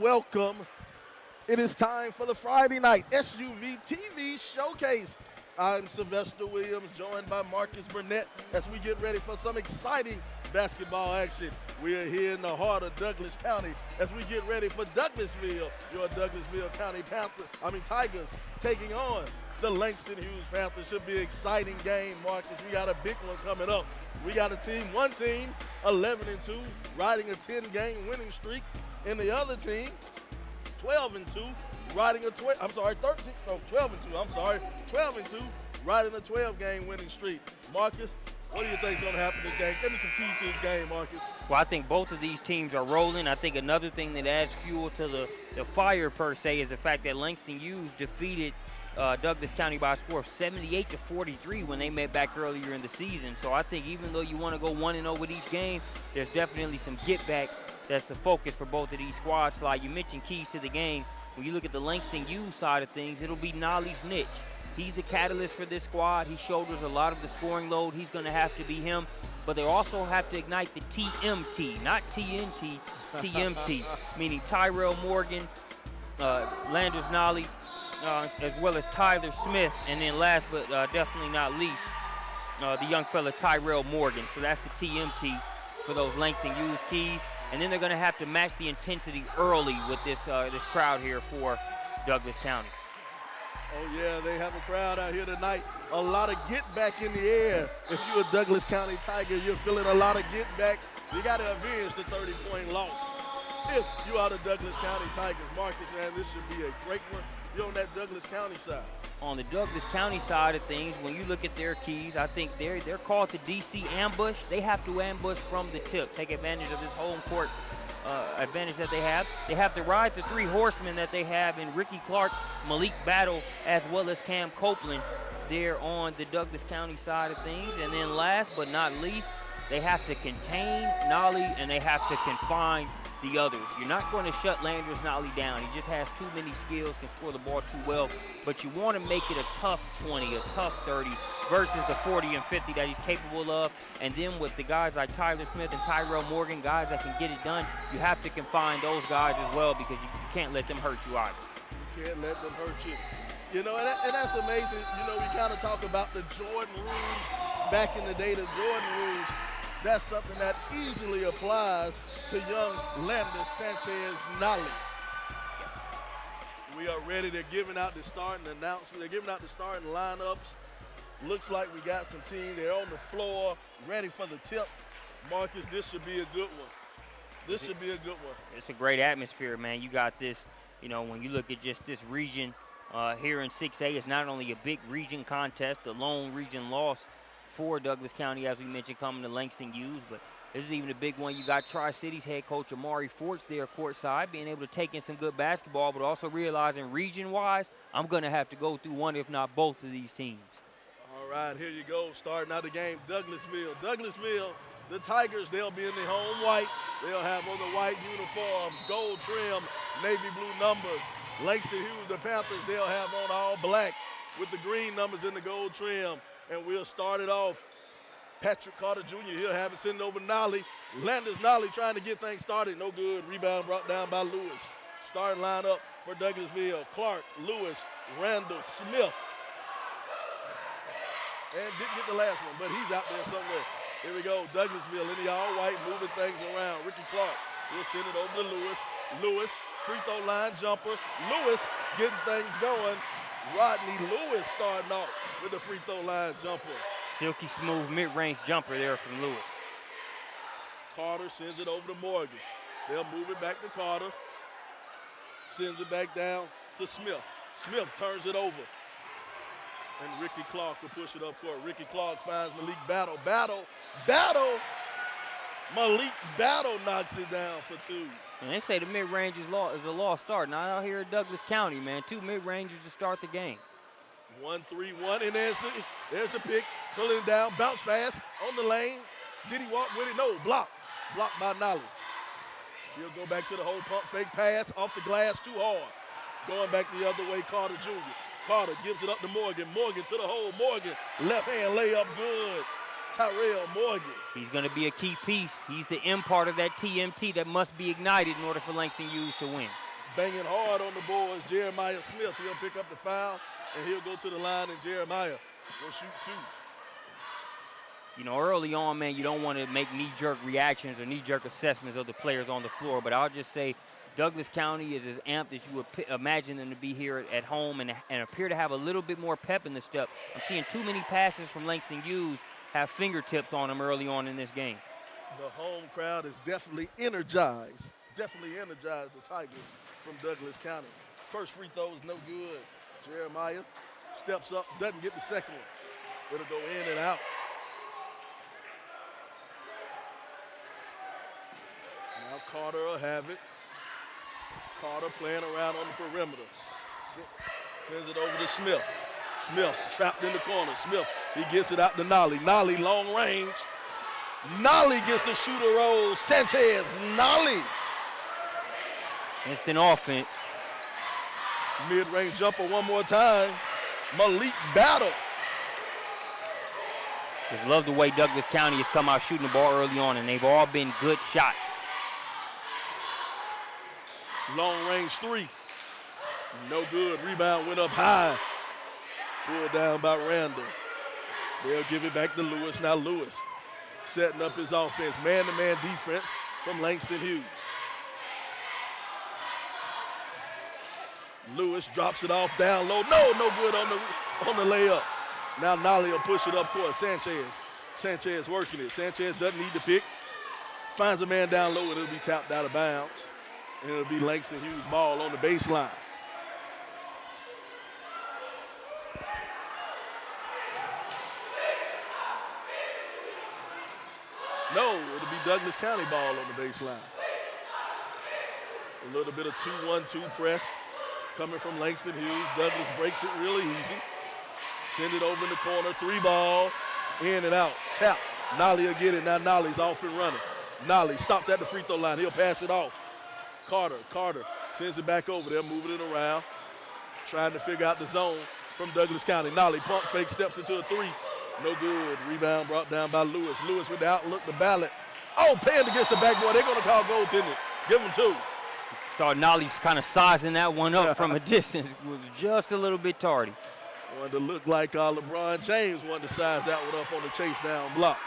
Welcome. It is time for the Friday night SUVtv showcase. I'm Sylvester Williams, joined by Marcus Burnett as we get ready for some exciting basketball action. We are here in the heart of Douglas County as we get ready for Douglasville, your Douglasville County Tigers taking on the Langston Hughes Panthers. Should be an exciting game, Marcus. We got a big one coming up. We got one team, 11-2, riding a 10-game winning streak, and the other team, 12-2, riding a 12 and 2, riding a 12-game winning streak. Marcus, what do you think is going to happen this game? Give me some keys to this game, Marcus. Well, I think both of these teams are rolling. I think another thing that adds fuel to the fire, per se, is the fact that Langston Hughes defeated Douglas County by a score of 78-43 when they met back earlier in the season. So I think even though you want to go 1-0 with each game, there's definitely some get back that's the focus for both of these squads. Like you mentioned, keys to the game. When you look at the Langston Hughes side of things, it'll be Nolly's niche. He's the catalyst for this squad. He shoulders a lot of the scoring load. He's going to have to be him. But they also have to ignite the TMT, not TNT, TMT, meaning Tyrell Morgan, Landers Nolly, as well as Tyler Smith, and then last but definitely not least, the young fella Tyrell Morgan. So that's the TMT for those Langston Hughes keys. And then they're going to have to match the intensity early with this crowd here for Douglas County. Oh, yeah, they have a crowd out here tonight. A lot of get back in the air. If you're a Douglas County Tiger, you're feeling a lot of get back. You got to avenge the 30-point loss. If you are the Douglas County Tigers, Marcus, man, this should be a great one. You're on that Douglas County side. On the Douglas County side of things, when you look at their keys, I think they're called the DC ambush. They have to ambush from the tip, take advantage of this home court advantage that they have. They have to ride the three horsemen that they have in Ricky Clark, Malik Battle, as well as Cam Copeland there on the Douglas County side of things. And then last but not least, they have to contain Nolly and they have to confine the others. You're not going to shut Landers Nolly down. He just has too many skills, can score the ball too well. But you want to make it a tough 20, a tough 30 versus the 40 and 50 that he's capable of. And then with the guys like Tyler Smith and Tyrell Morgan, guys that can get it done, you have to confine those guys as well because you can't let them hurt you either. You can't let them hurt you. You know, and that's amazing. You know, we kind of talk about the Jordan rules back in the day, the Jordan rules. That's something that easily applies to young Landers Sanchez Nolly. We are ready. They're giving out the starting announcement. They're giving out the starting lineups. Looks like we got some teams. They're on the floor, ready for the tip. Marcus, this should be a good one. This should be a good one. It's a great atmosphere, man. You got this, you know, when you look at just this region here in 6A, it's not only a big region contest, the lone region loss for Douglas County, as we mentioned, coming to Langston Hughes, but this is even a big one. You got Tri-Cities head coach Amari Forts there courtside, being able to take in some good basketball, but also realizing region-wise, I'm going to have to go through one, if not both of these teams. All right, here you go. Starting out the game, Douglasville, the Tigers, they'll be in the home white. They'll have on the white uniforms, gold trim, navy blue numbers. Langston Hughes, the Panthers, they'll have on all black with the green numbers in the gold trim. And we'll start it off. Patrick Carter Jr., he'll have it sitting over Nolly. Landers Nolly trying to get things started. No good. Rebound brought down by Lewis. Starting lineup for Douglasville. Clark, Lewis, Randall, Smith. And didn't get the last one, but he's out there somewhere. Here we go. Douglasville in the all-white, moving things around. Ricky Clark, he'll send it over to Lewis. Lewis, free throw line jumper. Lewis getting things going. Rodney Lewis starting off with the free throw line jumper. Silky smooth mid-range jumper there from Lewis. Carter sends it over to Morgan. They'll move it back to Carter. Sends it back down to Smith. Smith turns it over. And Ricky Clark will push it up court. Ricky Clark finds Malik Battle. Battle! Malik Battle knocks it down for two. And they say the mid-range is a lost start. Not out here at Douglas County, man. Two mid-rangers to start the game. 1-3-1, and there's the pick. Pulling it down, bounce pass on the lane. Did he walk with it? No, blocked by Nolly. He'll go back to the whole pump fake pass off the glass, too hard. Going back the other way, Carter Jr. Carter gives it up to Morgan. Morgan to the hole. Morgan, left hand layup, good. Tyrell Morgan. He's going to be a key piece. He's the M part of that TMT that must be ignited in order for Langston Hughes to win. Banging hard on the boards, Jeremiah Smith. He'll pick up the foul, and he'll go to the line, and Jeremiah will shoot 2. You know, early on, man, you don't want to make knee-jerk reactions or knee-jerk assessments of the players on the floor, but I'll just say Douglas County is as amped as you would imagine them to be here at home and appear to have a little bit more pep in the step. I'm seeing too many passes from Langston Hughes have fingertips on them early on in this game. The home crowd is definitely energized the Tigers from Douglas County. First free throw is no good. Jeremiah steps up, doesn't get the second one. It'll go in and out. Now Carter will have it. Carter playing around on the perimeter. Sends it over to Smith. Smith trapped in the corner. Smith, he gets it out to Nolly. Nolly, long range. Nolly gets the shooter roll. Sanchez, Nolly. Instant offense. Mid-range jumper one more time. Malik Battle. Just love the way Douglas County has come out shooting the ball early on, and they've all been good shots. Long range 3. No good. Rebound went up high. Pulled down by Randall. They'll give it back to Lewis. Now Lewis setting up his offense. Man-to-man defense from Langston Hughes. Lewis drops it off down low. No good on the layup. Now Nolly will push it up court. Sanchez working it. Sanchez doesn't need to pick. Finds a man down low and it'll be tapped out of bounds. And it'll be Langston Hughes ball on the baseline. No, it'll be Douglas County ball on the baseline. A little bit of 2-1-2 press coming from Langston Hughes. Douglas breaks it really easy. Send it over in the corner. 3 ball. In and out. Tap. Nolly will get it. Now Nolly's off and running. Nolly stops at the free throw line. He'll pass it off. Carter sends it back over there, moving it around. Trying to figure out the zone from Douglas County. Nolly pump fake, steps into a 3. No good. Rebound brought down by Lewis. Lewis with the outlook, the ballot. Oh, panned against the backboard. They're going to call goaltending. Give him 2. Saw Nolly's kind of sizing that one up from a distance. It was just a little bit tardy. Wanted to look like LeBron James wanted to size that one up on the chase down block.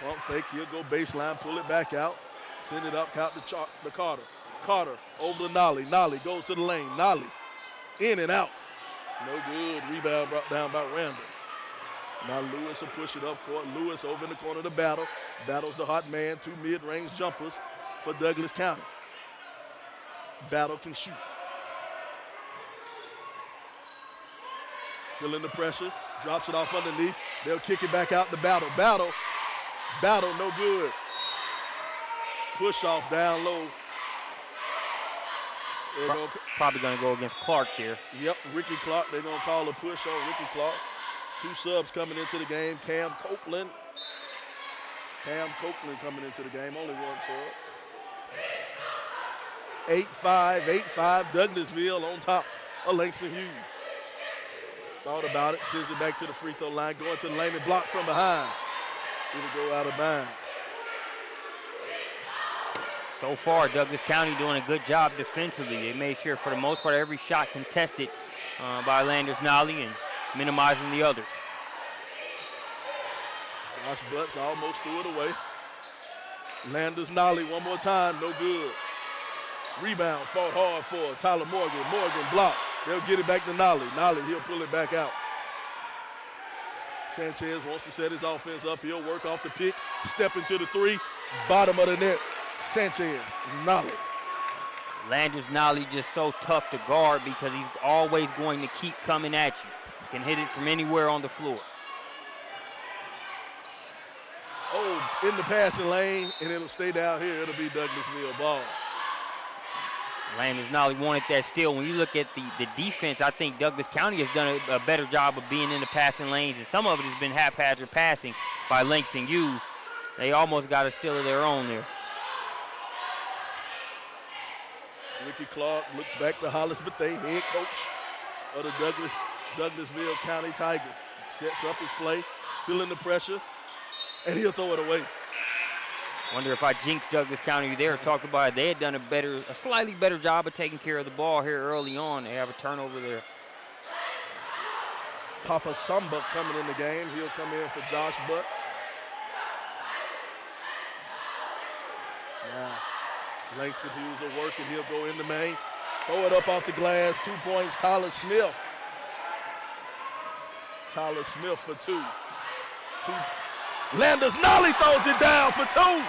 Pump fake, he'll go baseline, pull it back out. Send it up, out to Carter. Carter over to Nolly. Nolly goes to the lane. Nolly in and out. No good. Rebound brought down by Randall. Now Lewis will push it up court. Lewis over in the corner to Battle. Battle's the hot man. 2 mid-range jumpers for Douglas County. Battle can shoot. Feeling the pressure. Drops it off underneath. They'll kick it back out to Battle. Battle, no good. Push off down low. Probably going to go against Clark there. Yep, Ricky Clark. They're going to call a push on Ricky Clark. 2 subs coming into the game. Cam Copeland coming into the game. Only 1 sub. 8-5. Douglasville on top of Langston Hughes. Thought about it. Sends it back to the free throw line. Going to the lane and blocked from behind. It'll go out of bounds. So far, Douglas County doing a good job defensively. They made sure, for the most part, every shot contested by Landers Nolly and minimizing the others. Josh Butts almost threw it away. Landers Nolly one more time, no good. Rebound, fought hard for Tyler Morgan. Morgan blocked. They'll get it back to Nolly. Nolly, he'll pull it back out. Sanchez wants to set his offense up. He'll work off the pick, step into the 3, bottom of the net. Sanchez, Nolly. Landers Nolly just so tough to guard because he's always going to keep coming at you. Can hit it from anywhere on the floor. Oh, in the passing lane, and it'll stay down here. It'll be Douglasville ball. Landers Nolly wanted that steal. When you look at the defense, I think Douglas County has done a better job of being in the passing lanes, and some of it has been haphazard passing by Langston Hughes. They almost got a steal of their own there. Ricky Clark looks back to Hollis Bethea, head coach of the Douglasville County Tigers. Sets up his play, feeling the pressure, and he'll throw it away. Wonder if I jinxed Douglas County there. Talked about it. They had done a slightly better job of taking care of the ball here early on. They have a turnover there. Papa Samba coming in the game. He'll come in for Josh Butts. Now, Langston Hughes will work, and he'll go in the main. Throw it up off the glass. 2 points, Tyler Smith. Tyler Smith for two. Landers Nolly throws it down for two.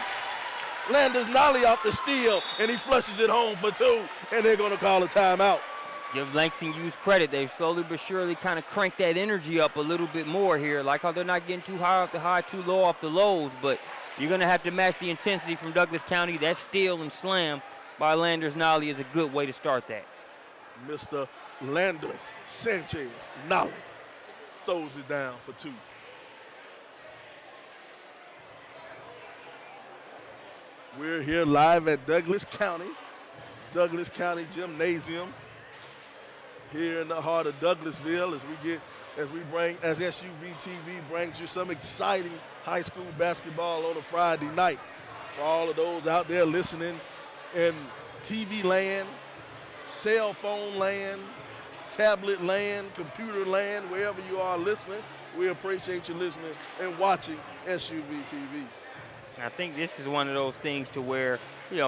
Landers Nolly off the steal, and he flushes it home for two, and they're going to call a timeout. Give Langston Hughes credit. They've slowly but surely kind of cranked that energy up a little bit more here. Like how they're not getting too high off the high, too low off the lows, but you're going to have to match the intensity from Douglas County. That steal and slam by Landers Nolly is a good way to start that. Mr. Landers Sanchez Nolly throws it down for two. We're here live at Douglas County Gymnasium, here in the heart of Douglasville, as SUVtv brings you some exciting high school basketball on a Friday night. For all of those out there listening in TV land, cell phone land, tablet land, computer land, wherever you are listening, we appreciate you listening and watching SUVtv. I think this is one of those things to where,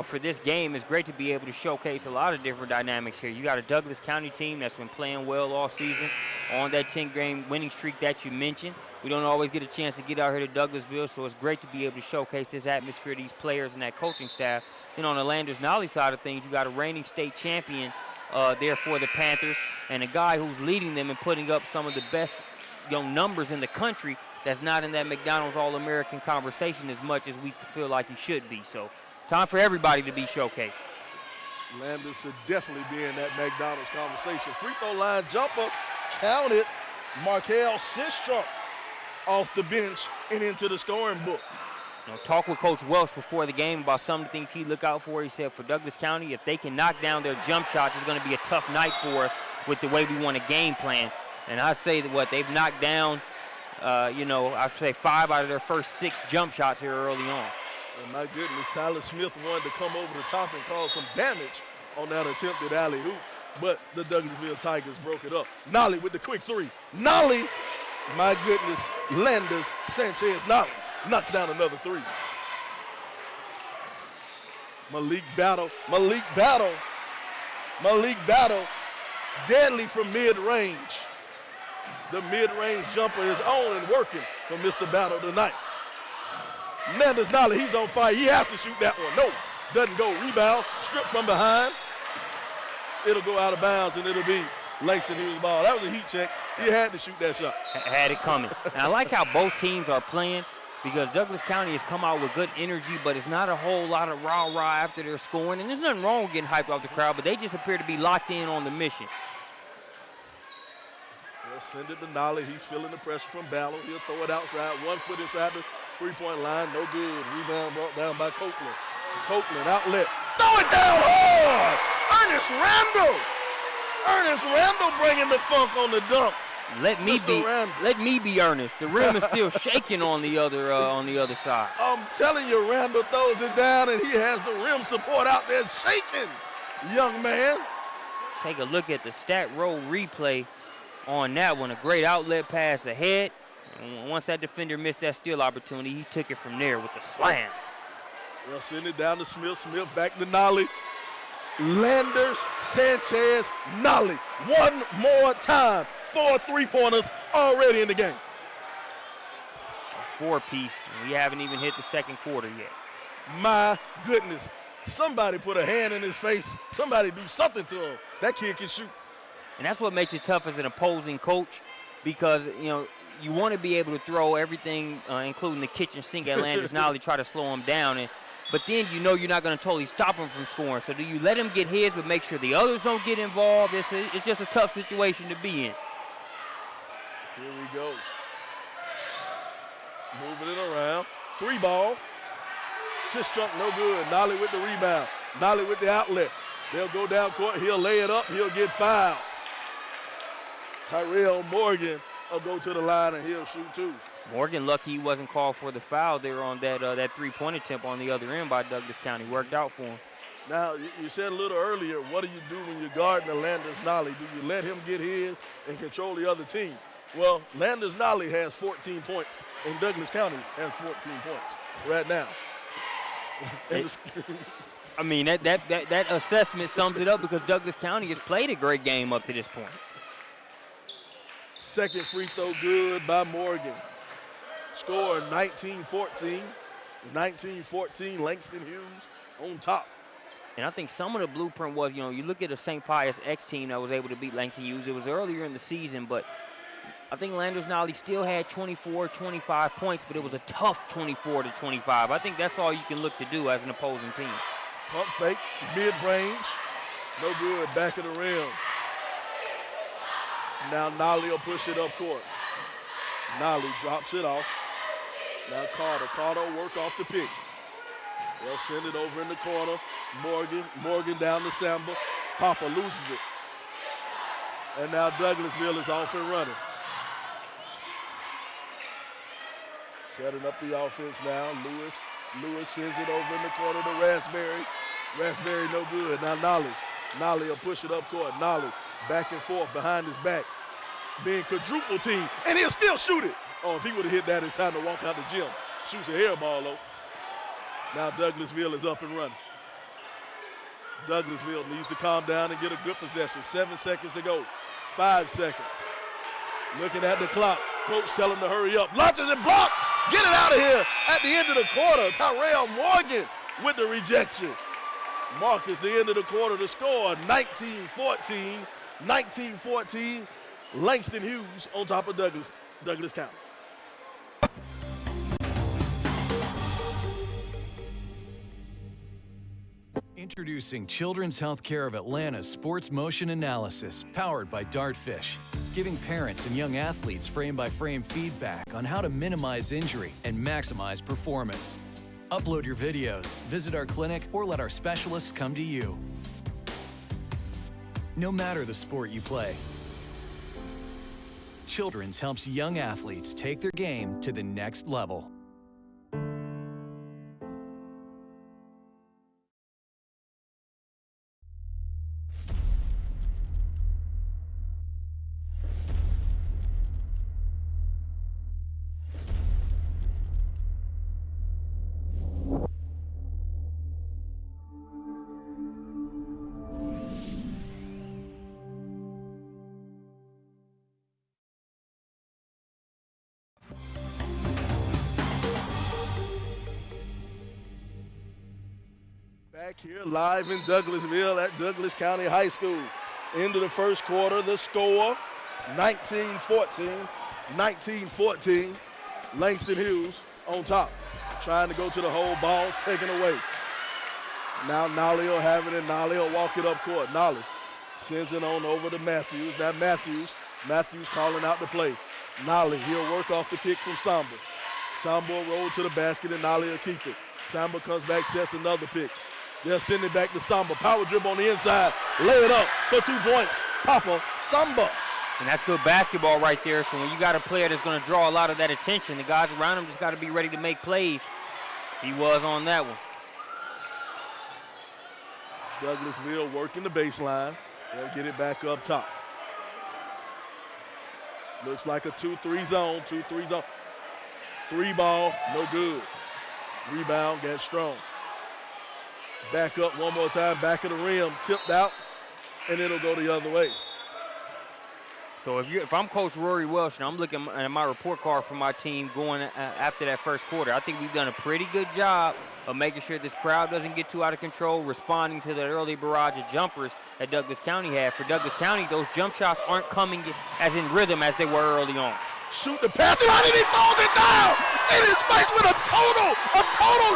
for this game, it's great to be able to showcase a lot of different dynamics here. You got a Douglas County team that's been playing well all season on that 10-game winning streak that you mentioned. We don't always get a chance to get out here to Douglasville, so it's great to be able to showcase this atmosphere, these players, and that coaching staff. On the Landers Nolly side of things, you got a reigning state champion there for the Panthers, and a guy who's leading them and putting up some of the best numbers in the country that's not in that McDonald's All-American conversation as much as we feel like he should be. So time for everybody to be showcased. Landers should definitely be in that McDonald's conversation. Free throw line jumper counted. Markel Sistrom off the bench and into the scoring book. Talk with Coach Welsh before the game about some of the things he look out for. He said for Douglas County, if they can knock down their jump shots, it's going to be a tough night for us with the way we want to game plan. And I say that they've knocked down, I'd say 5 out of their first 6 jump shots here early on. And my goodness, Tyler Smith wanted to come over the top and cause some damage on that attempted alley-oop, but the Douglasville Tigers broke it up. Nolly with the quick three. Nolly, my goodness, Landers Sanchez Nolly knocks down another three. Malik Battle, deadly from mid-range. The mid-range jumper is on and working for Mr. Battle tonight. Landers Nolly, he's on fire. He has to shoot that one. No, doesn't go. Rebound, stripped from behind. It'll go out of bounds, and it'll be Langston Hughes' ball. That was a heat check. He had to shoot that shot. Had it coming. And I like how both teams are playing because Douglas County has come out with good energy, but it's not a whole lot of rah-rah after they're scoring. And there's nothing wrong with getting hyped off the crowd, but they just appear to be locked in on the mission. They'll send it to Nolly. He's feeling the pressure from Battle. He'll throw it outside. 1 foot inside the three-point line. No good. Rebound brought down by Copeland. Copeland outlet. Throw it down hard. Ernest Randall bringing the funk on the dunk. Let me be Ernest. The rim is still shaking on the other side. I'm telling you, Randall throws it down, and he has the rim support out there shaking, young man. Take a look at the stat roll replay on that one. A great outlet pass ahead. And once that defender missed that steal opportunity, he took it from there with the slam. They'll send it down to Smith. Smith back to Nolly. Landers Sanchez Nolly. One more time. 4 3-pointers already in the game. A 4-piece. We haven't even hit the second quarter yet. My goodness. Somebody put a hand in his face. Somebody do something to him. That kid can shoot. And that's what makes it tough as an opposing coach because, you want to be able to throw everything, including the kitchen sink at Landers Nolly, try to slow him down. But then you're not going to totally stop him from scoring. So do you let him get his but make sure the others don't get involved? It's just a tough situation to be in. Here we go. Moving it around. 3-ball. Sistrom, no good. Nolly with the rebound. Nolly with the outlet. They'll go down court. He'll lay it up. He'll get fouled. Tyrell Morgan or go to the line and he'll shoot too. Morgan lucky he wasn't called for the foul there on that three-point attempt on the other end by Douglas County. Worked out for him. Now, you said a little earlier, what do you do when you're guarding a Landers Nolly? Do you let him get his and control the other team? Well, Landers Nolly has 14 points, and Douglas County has 14 points right now. I mean, that assessment sums it up because Douglas County has played a great game up to this point. Second free throw good by Morgan. Score 19-14. 19-14, Langston Hughes on top. And I think some of the blueprint was, you look at a St. Pius X team that was able to beat Langston Hughes. It was earlier in the season, but I think Landers Nolly still had 24, 25 points, but it was a tough 24 to 25. I think that's all you can look to do as an opposing team. Pump fake, mid-range, no good, back of the rim. Now Nolly will push it up court. Nolly drops it off. Now Carter will work off the pitch. They'll send it over in the corner. Morgan down to Samba. Papa loses it. And now Douglasville is off and running. Setting up the offense now. Lewis sends it over in the corner to Raspberry. Raspberry no good. Now Nolly will push it up court. Nolly back and forth behind his back. Being quadruple team. And he'll still shoot it. Oh, if he would have hit that, it's time to walk out the gym. Shoots a hair ball though. Now Douglasville is up and running. Douglasville needs to calm down and get a good possession. 7 seconds to go. 5 seconds. Looking at the clock. Coach tell him to hurry up. Launches and blocked. Get it out of here at the end of the quarter. Tyrell Morgan with the rejection. Marcus, the end of the quarter, to score 19-14. 19-14. Langston Hughes on top of Douglas County. Introducing Children's Healthcare of Atlanta's Sports Motion Analysis, powered by Dartfish, giving parents and young athletes frame-by-frame feedback on how to minimize injury and maximize performance. Upload your videos, visit our clinic, or let our specialists come to you. No matter the sport you play, Children's helps young athletes take their game to the next level. Back here live in Douglasville at Douglas County High School. Into the first quarter, the score 19-14. 19-14. Langston Hughes on top. Trying to go to the hole, ball's taken away. Now Nolly will have it and Nolly will walk it up court. Nolly sends it on over to Matthews. Now Matthews calling out the play. Nolly, he'll work off the kick from Samba. Samba will roll to the basket and Nolly will keep it. Samba comes back, sets another pick. They'll send it back to Samba. Power dribble on the inside. Lay it up for 2 points. Papa Samba. And that's good basketball right there. So when you got a player that's going to draw a lot of that attention, the guys around him just got to be ready to make plays. He was on that one. Douglasville working the baseline. They'll get it back up top. Looks like a 2-3 zone. 2-3 zone. 3 ball, no good. Rebound, got strong. Back up one more time, back of the rim, tipped out, and it'll go the other way. So if I'm Coach Rory Welsh and I'm looking at my report card for my team going after that first quarter, I think we've done a pretty good job of making sure this crowd doesn't get too out of control, responding to that early barrage of jumpers that Douglas County had. For Douglas County, those jump shots aren't coming as in rhythm as they were early on. Shoot the pass, and he throws it down in his face with a total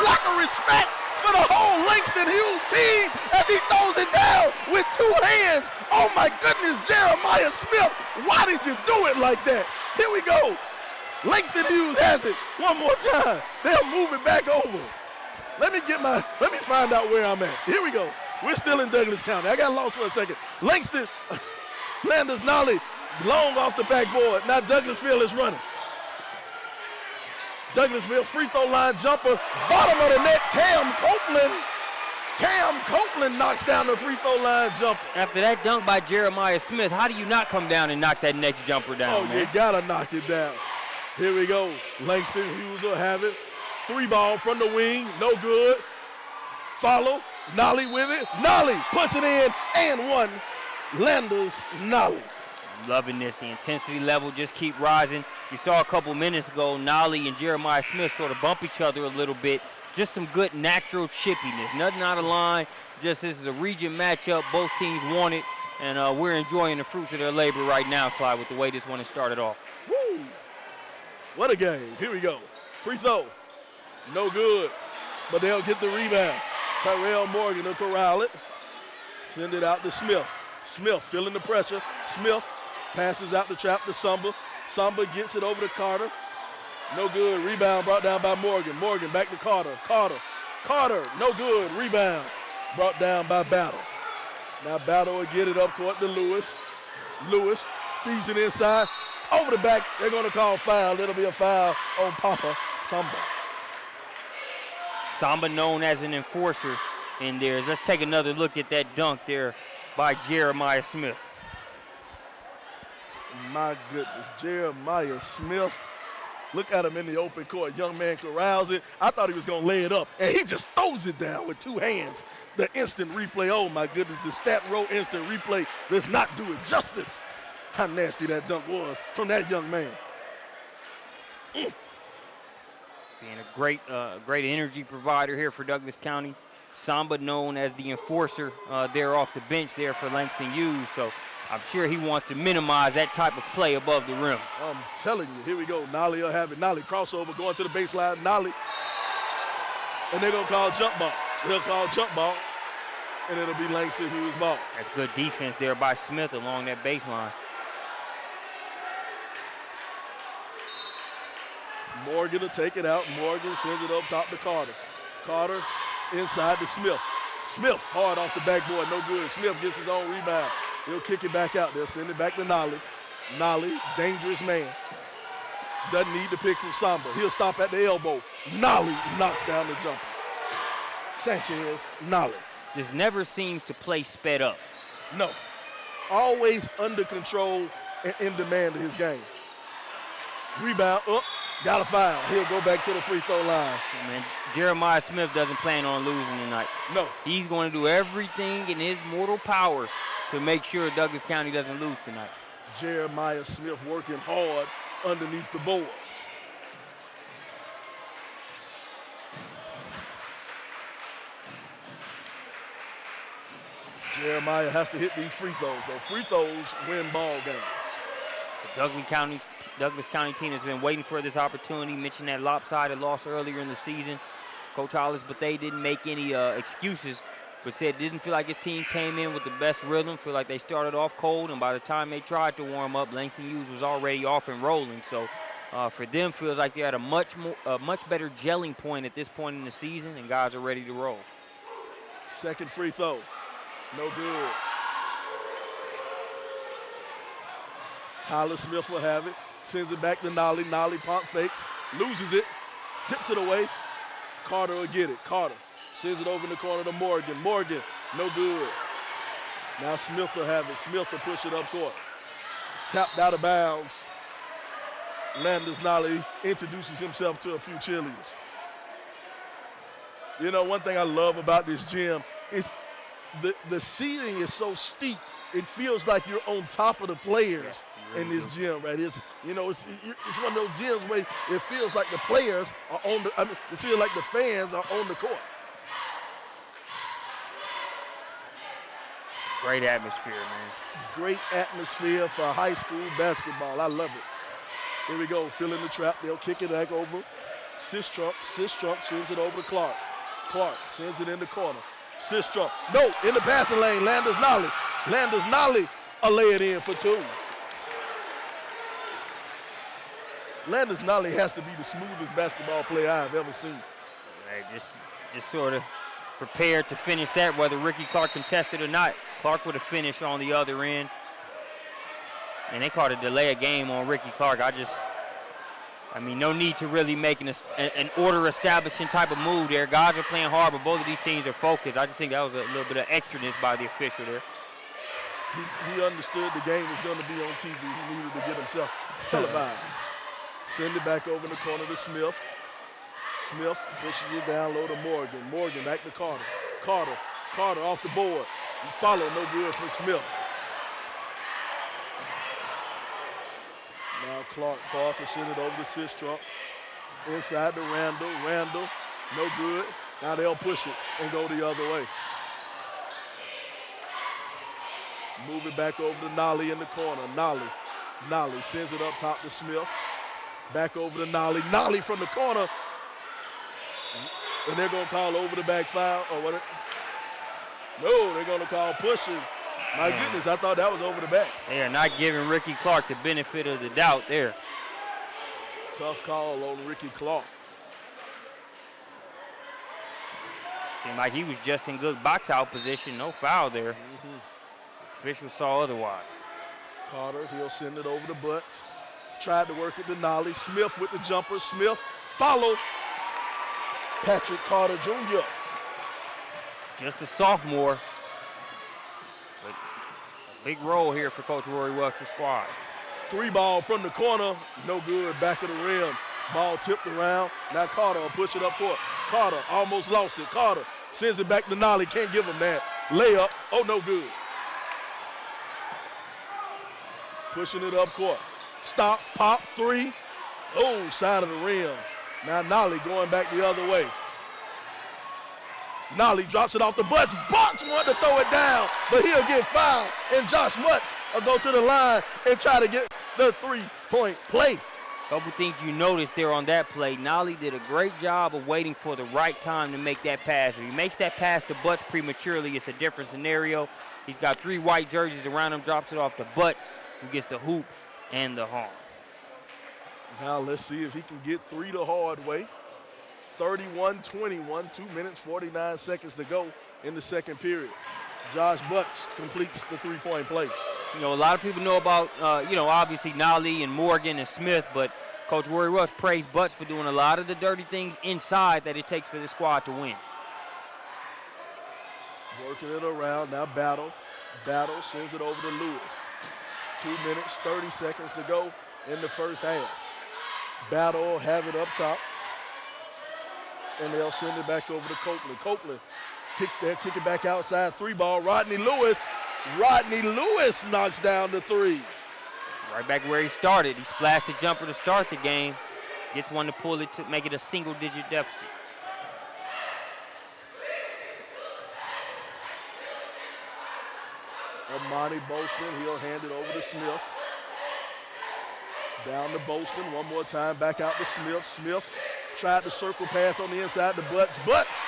lack of respect for the whole Langston Hughes team as he throws it down with 2 hands. Oh my goodness, Jeremiah Smith, why did you do it like that? Here we go. Langston Hughes has it one more time. They'll move it back over. Let me find out where I'm at. Here we go. We're still in Douglas County. I got lost for a second. Landers Nolly Long off the backboard. Now Douglasville is running. Douglasville free throw line jumper. Bottom of the net, Cam Copeland knocks down the free throw line jumper. After that dunk by Jeremiah Smith, how do you not come down and knock that next jumper down, man? You gotta knock it down. Here we go. Langston Hughes will have it. 3-ball from the wing, no good. Follow, Nolly with it. Nolly puts it in and one. Landers Nolly. Loving this. The intensity level just keep rising. You saw a couple minutes ago, Nolly and Jeremiah Smith sort of bump each other a little bit. Just some good natural chippiness. Nothing out of line. Just this is a region matchup. Both teams want it, and we're enjoying the fruits of their labor right now, Sly, with the way this one has started off. Woo! What a game. Here we go. Free throw. No good, but they'll get the rebound. Tyrell Morgan will corral it. Send it out to Smith. Smith feeling the pressure. Smith passes out the trap to Samba. Samba gets it over to Carter. No good. Rebound brought down by Morgan. Morgan back to Carter. Carter, no good. Rebound brought down by Battle. Now Battle will get it up court to Lewis. Lewis feeds it inside. Over the back, they're going to call foul. It'll be a foul on Papa Samba. Samba known as an enforcer in there. Let's take another look at that dunk there by Jeremiah Smith. My goodness, Jeremiah Smith. Look at him in the open court. Young man corrals it. I thought he was going to lay it up, and he just throws it down with two hands. The instant replay, oh my goodness, the stat row instant replay does not do it justice. How nasty that dunk was from that young man. Being a great energy provider here for Douglas County. Samba known as the enforcer there off the bench there for Langston Hughes. So I'm sure he wants to minimize that type of play above the rim. I'm telling you, here we go. Nolly will have it. Nolly crossover going to the baseline. Nolly. And they're going to call jump ball. They'll call jump ball. And it'll be Langston Hughes' ball. That's good defense there by Smith along that baseline. Morgan will take it out. Morgan sends it up top to Carter. Carter inside to Smith. Smith hard off the backboard, no good. Smith gets his own rebound. He'll kick it back out. They'll send it back to Nolly. Nolly, dangerous man. Doesn't need to pick from Samba. He'll stop at the elbow. Nolly knocks down the jumper. Sanchez, Nolly. Just never seems to play sped up. No. Always under control and in demand of his game. Rebound up. Got a foul. He'll go back to the free throw line. Man, Jeremiah Smith doesn't plan on losing tonight. No. He's going to do everything in his mortal power to make sure Douglas County doesn't lose tonight. Jeremiah Smith working hard underneath the boards. Jeremiah has to hit these free throws, though. Free throws win ball games. The Douglas County team has been waiting for this opportunity. Mentioned that lopsided loss earlier in the season. Coach Hollis, but they didn't make any excuses, but said didn't feel like his team came in with the best rhythm, feel like they started off cold, and by the time they tried to warm up, Langston Hughes was already off and rolling. So for them, feels like they're at a much better gelling point at this point in the season, and guys are ready to roll. Second free throw. No good. Tyler Smith will have it. Sends it back to Nolly. Nolly pump fakes. Loses it. Tips it away. Carter will get it. Carter sends it over in the corner to Morgan. Morgan, no good. Now Smith will have it. Smith will push it up court. Tapped out of bounds. Landers Nolly introduces himself to a few cheerleaders. You know, one thing I love about this gym is the seating is so steep. It feels like you're on top of the players in this gym, right? It's one of those gyms where it feels like the players are on the. It feels like the fans are on the court. Great atmosphere, man. Great atmosphere for high school basketball. I love it. Here we go, filling the trap. They'll kick it back over. Sistrunk sends it over to Clark. Clark sends it in the corner. Sistrunk, no, in the passing lane. Landers Nolly will lay it in for two. Landers Nolly has to be the smoothest basketball player I've ever seen. They just sort of prepared to finish that, whether Ricky Clark contested or not. Clark would have finished on the other end. And they called a delay of game on Ricky Clark. I mean, no need to really make an order establishing type of move there. Guys are playing hard, but both of these teams are focused. I just think that was a little bit of extraness by the official there. He understood the game was going to be on TV. He needed to get himself televised. Send it back over in the corner to Smith. Smith pushes it down low to Morgan. Morgan back to Carter. Carter off the board. Follow, no good for Smith. Now Clark will send it over to Sistrunk. Inside to Randall. Randall, no good. Now they'll push it and go the other way. Move it back over to Nolly in the corner. Nolly sends it up top to Smith. Back over to Nolly. Nolly from the corner. And they're going to call over the back foul. Or what? No, they're going to call pushing. My goodness, I thought that was over the back. They are not giving Ricky Clark the benefit of the doubt there. Tough call on Ricky Clark. Seemed like he was just in good box out position. No foul there. Officials saw otherwise. Carter, he'll send it over to Butts. Tried to work it to Nolly. Smith with the jumper. Smith follow. Patrick Carter Jr. Just a sophomore. But a big role here for Coach Rory Welch's squad. 3-ball from the corner. No good. Back of the rim. Ball tipped around. Now Carter will push it up court. Carter almost lost it. Carter sends it back to Nolly. Can't give him that. Layup. Oh, no good. Pushing it up court. Stop, pop, 3. Oh, side of the rim. Now Nolly going back the other way. Nolly drops it off the Butts. Butts wanted to throw it down, but he'll get fouled. And Josh Butts will go to the line and try to get the 3-point play. Couple things you noticed there on that play. Nolly did a great job of waiting for the right time to make that pass. If he makes that pass to Butts prematurely, it's a different scenario. He's got 3 white jerseys around him, drops it off to Butts, who gets the hoop and the harm. Now let's see if he can get 3 the hard way. 31-21, 2 minutes, 49 seconds to go in the second period. Josh Butts completes the 3-point play. You know, a lot of people know about, obviously Nolly and Morgan and Smith, but Coach Rory Welch praised Butts for doing a lot of the dirty things inside that it takes for the squad to win. Working it around, now Battle. Battle sends it over to Lewis. 2 minutes, 30 seconds to go in the first half. Battle will have it up top. And they'll send it back over to Copeland. Copeland kick it back outside. 3-ball. Rodney Lewis knocks down the 3. Right back where he started. He splashed the jumper to start the game. Gets one to pull it to make it a single-digit deficit. Amani Bolston, he'll hand it over to Smith. Down to Bolston one more time, back out to Smith. Smith tried to circle pass on the inside to Butts. Butts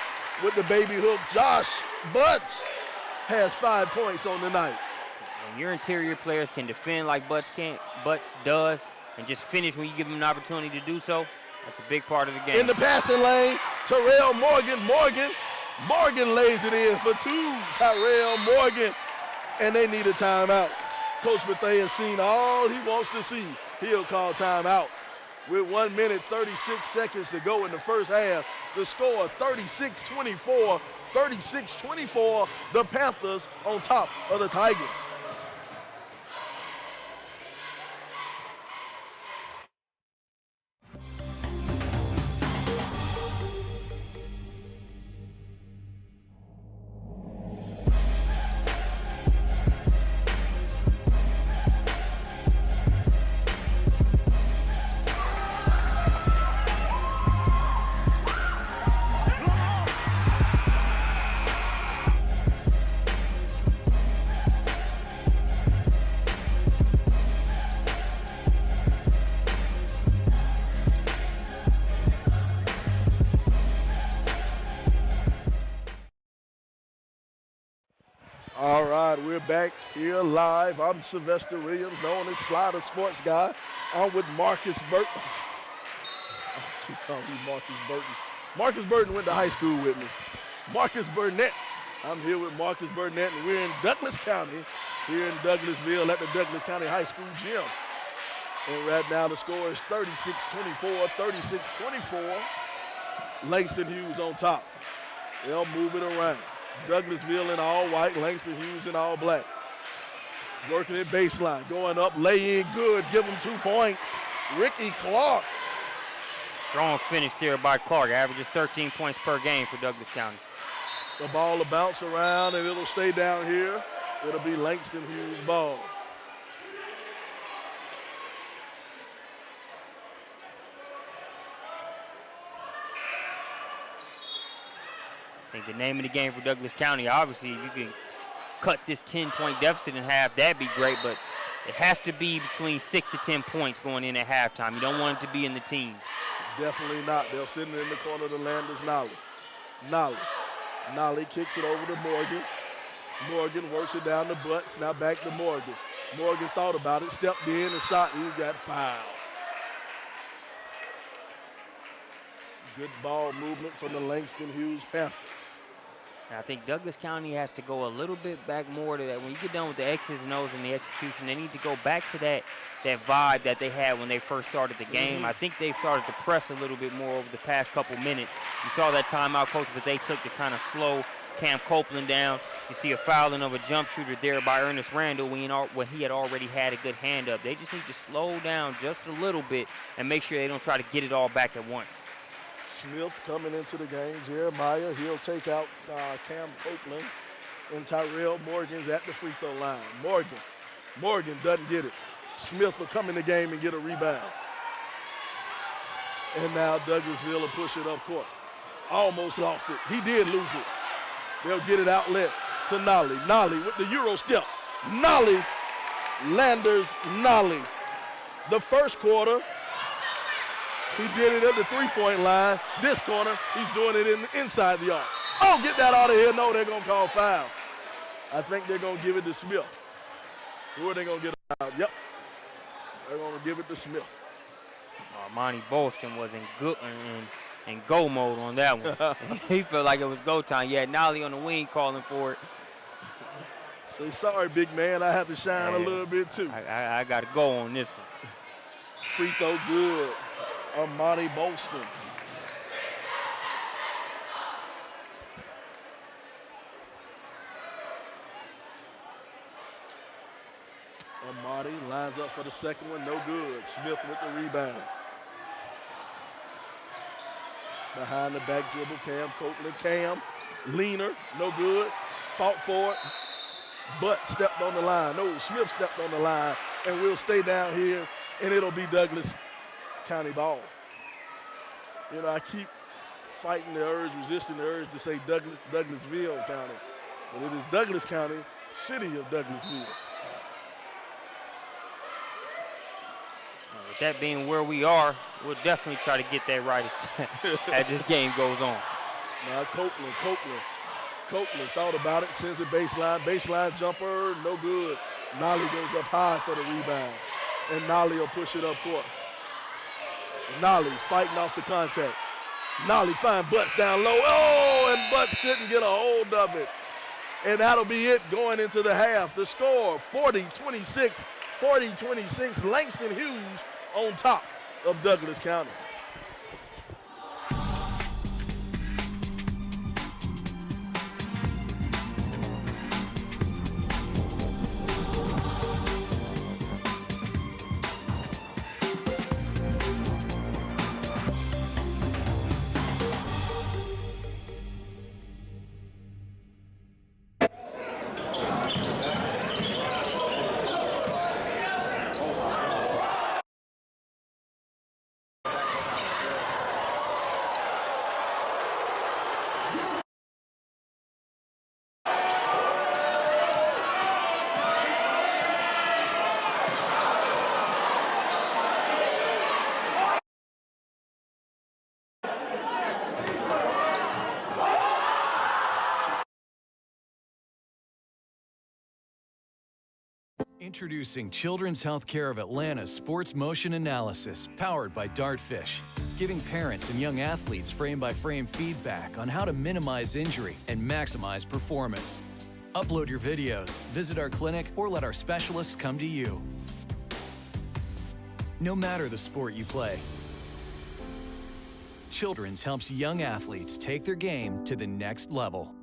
with the baby hook. Josh Butts has 5 points on the night. When your interior players can defend like Butts does, and just finish when you give them an opportunity to do so, that's a big part of the game. In the passing lane, Terrell Morgan. Morgan lays it in for 2. Tyrell Morgan, and they need a timeout. Coach Bethea has seen all he wants to see. He'll call timeout. With 1 minute, 36 seconds to go in the first half, the score 36-24. 36-24, the Panthers on top of the Tigers. All right, we're back here live. I'm Sylvester Williams, known as Slider Sports Guy. I'm with Marcus Burton. I keep calling him Marcus Burton. Marcus Burton went to high school with me. Marcus Burnett. I'm here with Marcus Burnett, and we're in Douglas County here in Douglasville at the Douglas County High School gym. And right now the score is 36-24, 36-24. Langston Hughes on top. They'll move it around. Douglasville in all white, Langston Hughes in all black. Working at baseline, going up, lay in good, give him 2 points. Ricky Clark. Strong finish there by Clark, averages 13 points per game for Douglas County. The ball will bounce around and it'll stay down here. It'll be Langston Hughes' ball. I think the name of the game for Douglas County, obviously, if you can cut this 10-point deficit in half, that'd be great, but it has to be between 6 to 10 points going in at halftime. You don't want it to be in the teens. Definitely not. They'll send it in the corner to Landers Nolly. Nolly kicks it over to Morgan. Morgan works it down the butts. Now back to Morgan. Morgan thought about it, stepped in and shot. He got fouled. Good ball movement from the Langston Hughes Panthers. And I think Douglas County has to go a little bit back more to that. When you get done with the X's and O's and the execution, they need to go back to that vibe that they had when they first started the game. I think they've started to press a little bit more over the past couple minutes. You saw that timeout, coach, that they took to kind of slow Cam Copeland down. You see a fouling of a jump shooter there by Ernest Randall when he had already had a good hand up. They just need to slow down just a little bit and make sure they don't try to get it all back at once. Smith coming into the game. Jeremiah, he'll take out Cam Copeland. And Tyrell Morgan's at the free throw line. Morgan doesn't get it. Smith will come in the game and get a rebound. And now Douglasville will push it up court. Almost lost it. He did lose it. They'll get it outlet to Nolly. Nolly with the Euro step. Nolly, Landers Nolly. The first quarter, he did it at the three-point line. This corner, he's doing it inside the arc. Oh, get that out of here. No, they're going to call foul. I think they're going to give it to Smith. Who are they going to get out? Yep. They're going to give it to Smith. Monty Bolston was in go mode on that one. He felt like it was go time. You had Nolly on the wing calling for it. Say, sorry, big man. I have to shine a little bit, too. I got to go on this one. Free throw good. Monty Bolston. Amadi lines up for the second one, no good. Smith with the rebound. Behind the back dribble, Cam Copeland. Cam, leaner, no good. Fought for it, but stepped on the line. No, Smith stepped on the line, and we'll stay down here, and it'll be Douglas County ball. You know, I keep fighting the urge, resisting the urge to say Douglasville County, but it is Douglas County, city of Douglasville. With that being where we are, we'll definitely try to get that right as this game goes on. Now Copeland thought about it, sends it baseline jumper, no good. Nolly goes up high for the rebound, and Nolly will push it up court. Nolly fighting off the contact. Nolly find Butts down low. Oh, and Butts couldn't get a hold of it. And that'll be it going into the half. The score, 40-26, Langston Hughes on top of Douglas County. Introducing Children's Healthcare of Atlanta's Sports Motion Analysis, powered by Dartfish, giving parents and young athletes frame-by-frame feedback on how to minimize injury and maximize performance. Upload your videos, visit our clinic, or let our specialists come to you. No matter the sport you play, Children's helps young athletes take their game to the next level.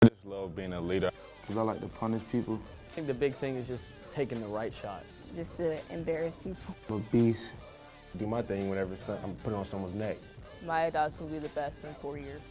I just love being a leader. Because I like to punish people. I think the big thing is just taking the right shot. Just to embarrass people. I'm a beast. Do my thing whenever I'm putting on someone's neck. My dogs will be the best in 4 years.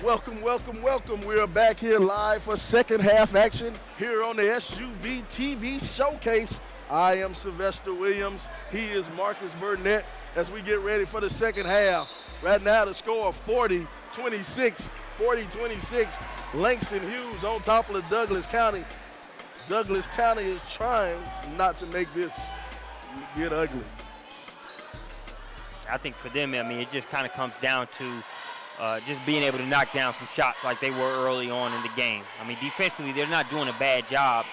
Welcome, welcome, welcome. We're back here live for second half action here on the SUVtv Showcase. I am Sylvester Williams. He is Marcus Burnett as we get ready for the second half. Right now the score 40-26, 40-26. Langston Hughes on top of the Douglas County. Douglas County is trying not to make this get ugly. I think for them, I mean, it just kind of comes down to just being able to knock down some shots like they were early on in the game. I mean, defensively, they're not doing a bad job.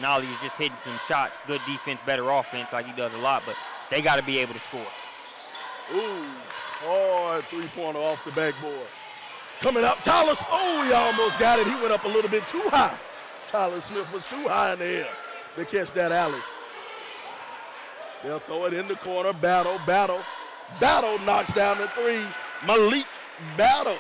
Nolly is just hitting some shots. Good defense, better offense, like he does a lot, but they got to be able to score. Ooh, hard three-pointer off the backboard. Coming up, Tyler, he almost got it. He went up a little bit too high. Tyler Smith was too high in the air to catch that alley. They'll throw it in the corner. Battle knocks down the three. Malik Battle,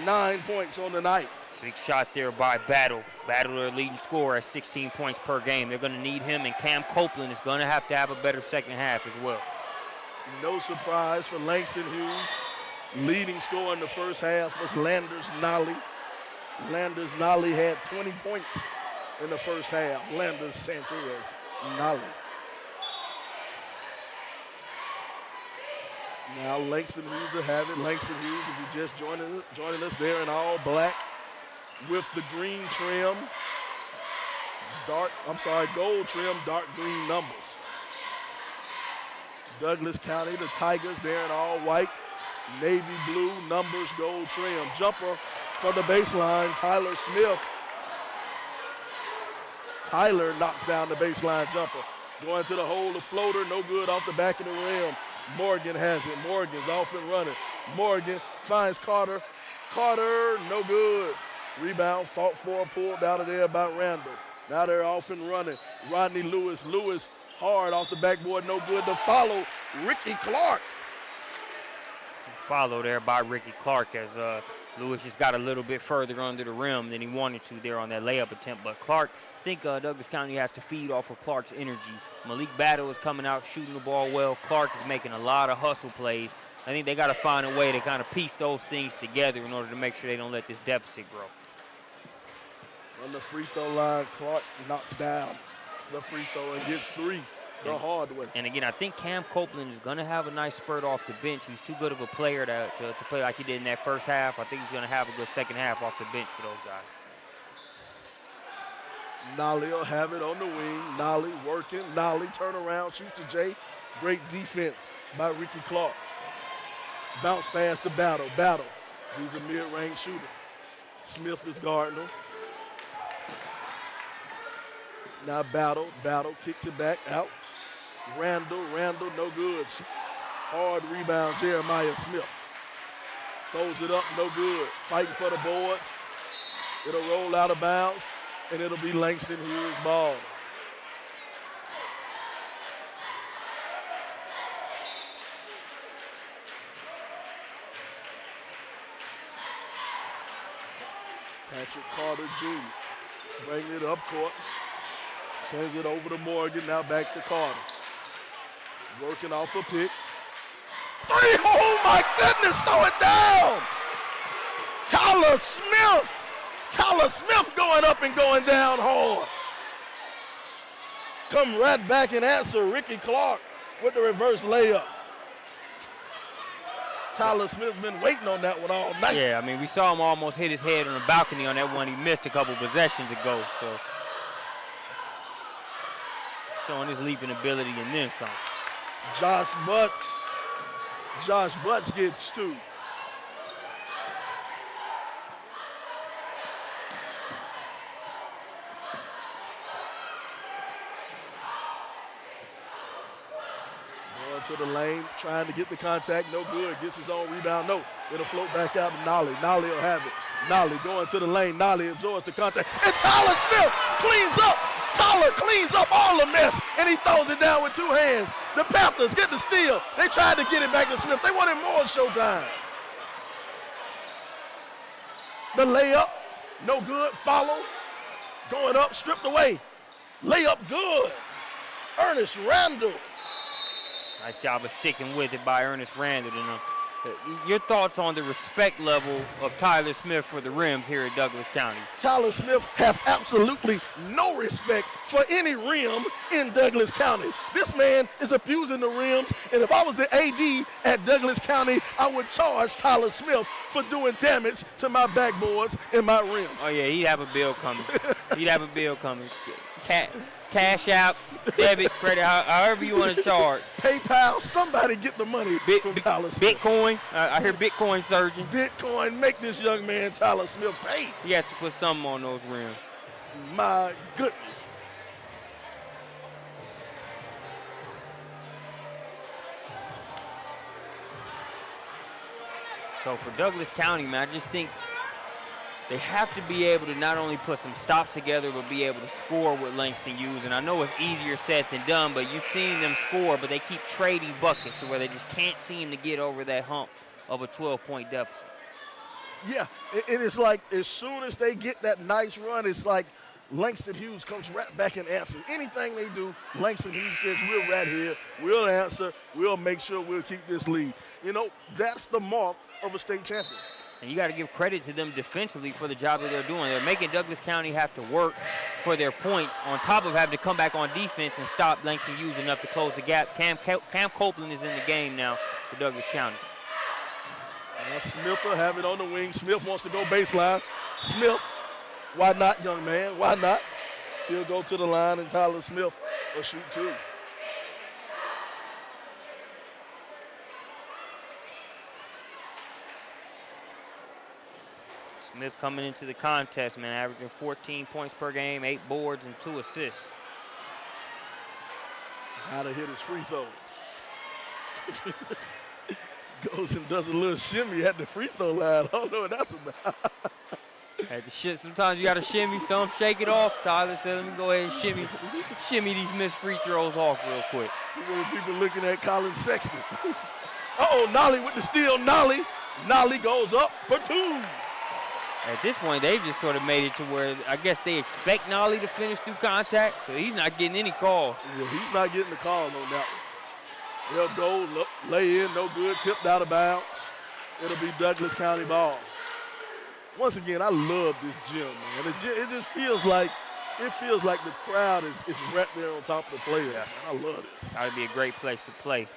9 points on the night. Big shot there by Battle. Battle, their leading scorer at 16 points per game. They're going to need him, and Cam Copeland is going to have a better second half as well. No surprise for Langston Hughes. Leading scorer in the first half was Landers Nolly. Landers Nolly had 20 points in the first half. Landers Sanchez Nolly. Now Langston Hughes will have it. Langston Hughes, if you just joining us there in all black with the green trim, gold trim, dark green numbers. Douglas County, the Tigers there in all white, navy blue, numbers, gold trim. Jumper for the baseline, Tyler Smith. Tyler knocks down the baseline jumper. Going to the hole, the floater, no good off the back of the rim. Morgan has it. Morgan's off and running. Morgan finds Carter. Carter, no good. Rebound, fought for, pulled out of there by Randall. Now they're off and running. Rodney Lewis. Lewis hard off the backboard, no good. To follow, Ricky Clark. Follow there by Ricky Clark as Lewis just got a little bit further under the rim than he wanted to there on that layup attempt. But Clark, I think Douglas County has to feed off of Clark's energy. Malik Battle is coming out shooting the ball well. Clark is making a lot of hustle plays. I think they got to find a way to kind of piece those things together in order to make sure they don't let this deficit grow. On the free throw line, Clark knocks down the free throw and gets three the hard way. And again, I think Cam Copeland is going to have a nice spurt off the bench. He's too good of a player to play like he did in that first half. I think he's going to have a good second half off the bench for those guys. Nolly will have it on the wing. Nolly working. Nolly turn around, shoots to Jay. Great defense by Ricky Clark. Bounce pass to Battle. Battle. He's a mid-range shooter. Smith is guarding him. Now Battle kicks it back out. Randall, no good. Hard rebound, Jeremiah Smith. Throws it up, no good. Fighting for the boards. It'll roll out of bounds, and it'll be Langston Hughes' ball. Patrick Carter Jr. bringing it up court. Sends it over to Morgan, now back to Carter. Working off a pick. Three, oh my goodness, throw it down! Tyler Smith! Tyler Smith going up and going down hard. Come right back and answer Ricky Clark with the reverse layup. Tyler Smith's been waiting on that one all night. Yeah, I mean, we saw him almost hit his head on the balcony on that one he missed a couple possessions ago, so. Showing his leaping ability and then some. Josh Butts gets two. Going to the lane, trying to get the contact, no good. Gets his own rebound, no. It'll float back out to Nolly. Nolly will have it. Nolly going to the lane. Nolly absorbs the contact. And Tyler Smith cleans up. Tyler cleans up all the mess, and he throws it down with two hands. The Panthers get the steal. They tried to get it back to Smith. They wanted more showtime. The layup, no good. Follow, going up, stripped away. Layup good. Ernest Randall. Nice job of sticking with it by Ernest Randall. And Your thoughts on the respect level of Tyler Smith for the rims here at Douglas County? Tyler Smith has absolutely no respect for any rim in Douglas County. This man is abusing the rims, and if I was the AD at Douglas County, I would charge Tyler Smith for doing damage to my backboards and my rims. Oh, yeah, he'd have a bill coming. He'd have a bill coming. Cash out, debit, credit, however you want to charge. PayPal, somebody get the money from Tyler Smith. Bitcoin, I hear Bitcoin surging. Bitcoin, make this young man Tyler Smith pay. He has to put something on those rims. My goodness. So for Douglas County, man, I just think they have to be able to not only put some stops together, but be able to score with Langston Hughes. And I know it's easier said than done, but you've seen them score, but they keep trading buckets to where they just can't seem to get over that hump of a 12-point deficit. Yeah, it is like as soon as they get that nice run, it's like Langston Hughes comes right back and answers. Anything they do, Langston Hughes says, we're right here, we'll answer, we'll make sure we'll keep this lead. You know, that's the mark of a state champion. And you got to give credit to them defensively for the job that they're doing. They're making Douglas County have to work for their points on top of having to come back on defense and stop Langston Hughes enough to close the gap. Cam Copeland is in the game now for Douglas County. Smith will have it on the wing. Smith wants to go baseline. Smith, why not, young man? Why not? He'll go to the line, and Tyler Smith will shoot two. Smith coming into the contest, man, averaging 14 points per game, 8 boards, and 2 assists. How to hit his free throws. Goes and does a little shimmy at the free throw line. I don't know what that's about. At the shit, sometimes you got to shimmy, some shake it off. Tyler said, let me go ahead and shimmy these missed free throws off real quick. Too many people looking at Colin Sexton. Uh-oh, Nolly with the steal. Nolly goes up for 2. At this point, they've just sort of made it to where I guess they expect Nolly to finish through contact, so he's not getting any calls. Yeah, he's not getting the call on that one. They'll go, lay in, no good, tipped out of bounds. It'll be Douglas County ball. Once again, I love this gym, man. It just feels like the crowd is right there on top of the players. Yeah. Man, I love this. That would be a great place to play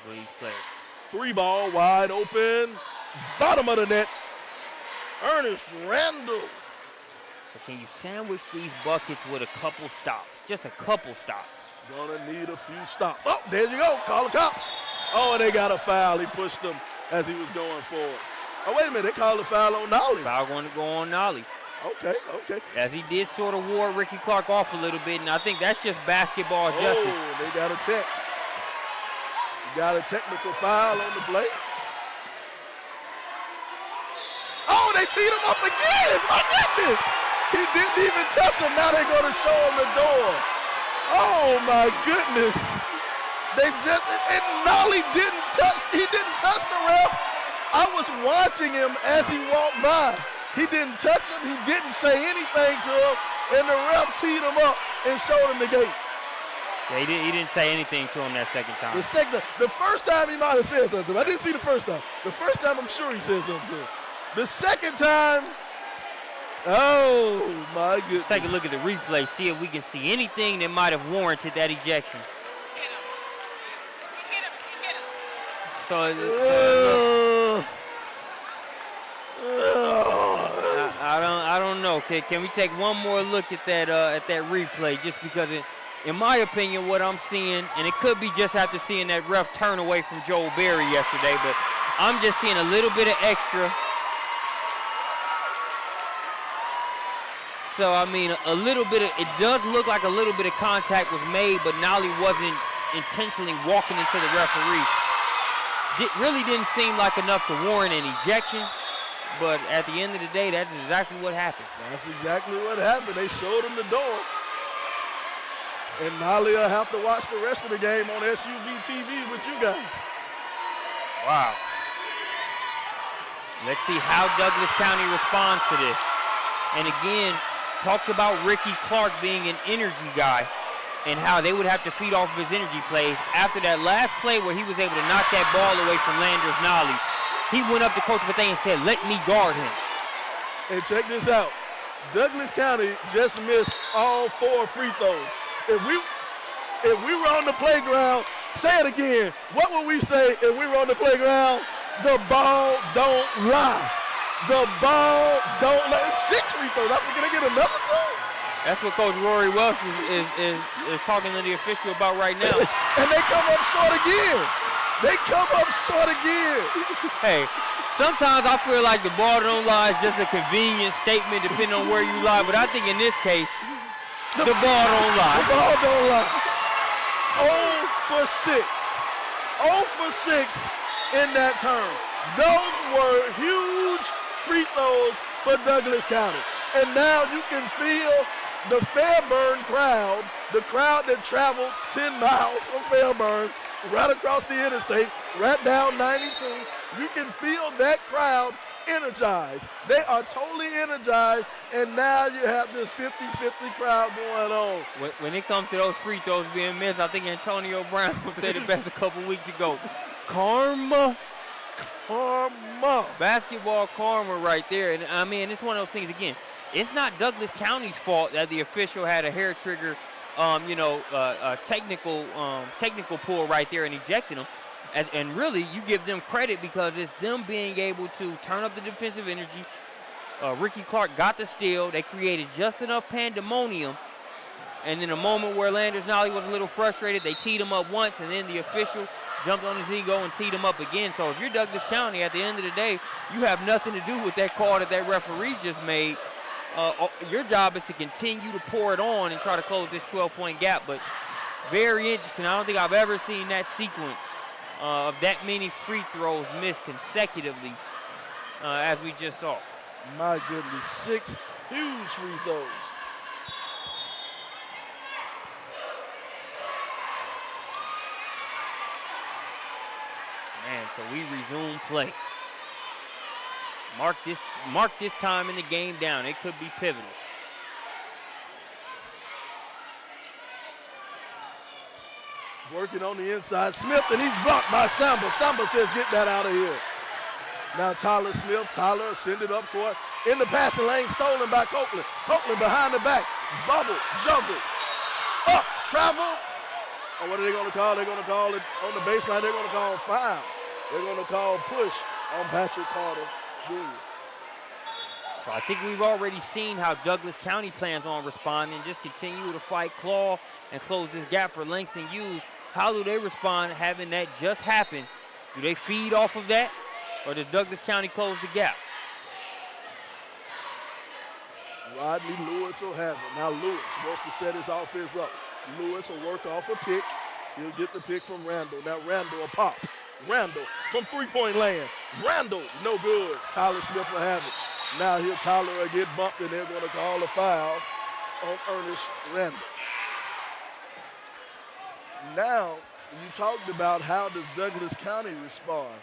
for these players. 3 ball, wide open, bottom of the net. Ernest Randall. So can you sandwich these buckets with a couple stops? Just a couple stops. Gonna need a few stops. Oh, there you go. Call the cops. Oh, and they got a foul. He pushed him as he was going forward. Oh, wait a minute. They called a foul on Nolly. Foul going to go on Nolly. Okay. As he did sort of ward Ricky Clark off a little bit, and I think that's just basketball justice. Oh, they got a tech. Got a technical foul on the play. Oh, they teed him up again. My goodness. He didn't even touch him. Now they're going to show him the door. Oh, my goodness. And Nolly didn't touch the ref. I was watching him as he walked by. He didn't touch him. He didn't say anything to him. And the ref teed him up and showed him the gate. Yeah, he didn't say anything to him that second time. The first time he might have said something to him. I didn't see the first time. The first time I'm sure he said something to him. The second time, oh my goodness. Let's take a look at the replay, see if we can see anything that might have warranted that ejection. He hit him. I don't know. Can we take one more look at that replay? Just because, in my opinion, what I'm seeing, and it could be just after seeing that ref turn away from Joel Berry yesterday, but I'm just seeing a little bit of extra. So, I mean, it does look like a little bit of contact was made, but Nolly wasn't intentionally walking into the referee. It really didn't seem like enough to warrant an ejection, but at the end of the day, that's exactly what happened. That's exactly what happened. They showed him the door. And Nolly will have to watch the rest of the game on SUVtv with you guys. Wow. Let's see how Douglas County responds to this. And again, talked about Ricky Clark being an energy guy. and how they would have to feed off of his energy plays. After that last play where he was able to knock that ball away from Landers Nolly, he went up to Coach Bethea and said, let me guard him. And check this out. Douglas County just missed all 4 free throws. If we were on the playground, say it again. What would we say if we were on the playground? The ball don't lie. The ball don't lie. It's 6 free throws. I'm going to get another 2. That's what Coach Rory Welsh is talking to the official about right now. And they come up short again. They come up short again. Hey, sometimes I feel like the ball don't lie is just a convenient statement depending on where you lie, but I think in this case, the ball don't lie. The ball don't lie. 0 for 6. 0 for 6 in that term. Those were huge free throws for Douglas County. And now you can feel the Fairburn crowd, the crowd that traveled 10 miles from Fairburn, right across the interstate, right down 92. You can feel that crowd energized. They are totally energized, and now you have this 50-50 crowd going on. When it comes to those free throws being missed, I think Antonio Brown said it best a couple weeks ago. Karma. Karma. Basketball karma right there. And I mean, it's one of those things, again, it's not Douglas County's fault that the official had a hair trigger, technical pull right there and ejected him. And really, you give them credit because it's them being able to turn up the defensive energy. Ricky Clark got the steal. They created just enough pandemonium. And in a moment where Landers Nolly was a little frustrated, they teed him up once, and then the official jumped on his ego and teed him up again. So if you're Douglas County, at the end of the day, you have nothing to do with that call that referee just made. Your job is to continue to pour it on and try to close this 12-point gap. But very interesting. I don't think I've ever seen that sequence of that many free throws missed consecutively as we just saw. My goodness, 6 huge free throws. Man, so we resume play. Mark this time in the game down. It could be pivotal. Working on the inside. Smith, and he's blocked by Samba. Samba says, get that out of here. Now Tyler Smith. Tyler send it up court. In the passing lane, stolen by Copeland. Copeland behind the back. Bubble, juggle. Up, travel. Oh, what are they going to call? They're going to call it on the baseline. They're going to call foul. They're going to call push on Patrick Carter Jr. So I think we've already seen how Douglas County plans on responding. Just continue to fight, claw, and close this gap for Langston Hughes. How do they respond having that just happen? Do they feed off of that, or does Douglas County close the gap? Rodney Lewis will have it. Now Lewis wants to set his offense up. Lewis will work off a pick. He'll get the pick from Randall. Now Randall will pop. Randall from three-point land. Randall, no good. Tyler Smith will have it. Now here Tyler will get bumped, and they're going to call a foul on Ernest Randall. Now, you talked about how does Douglas County respond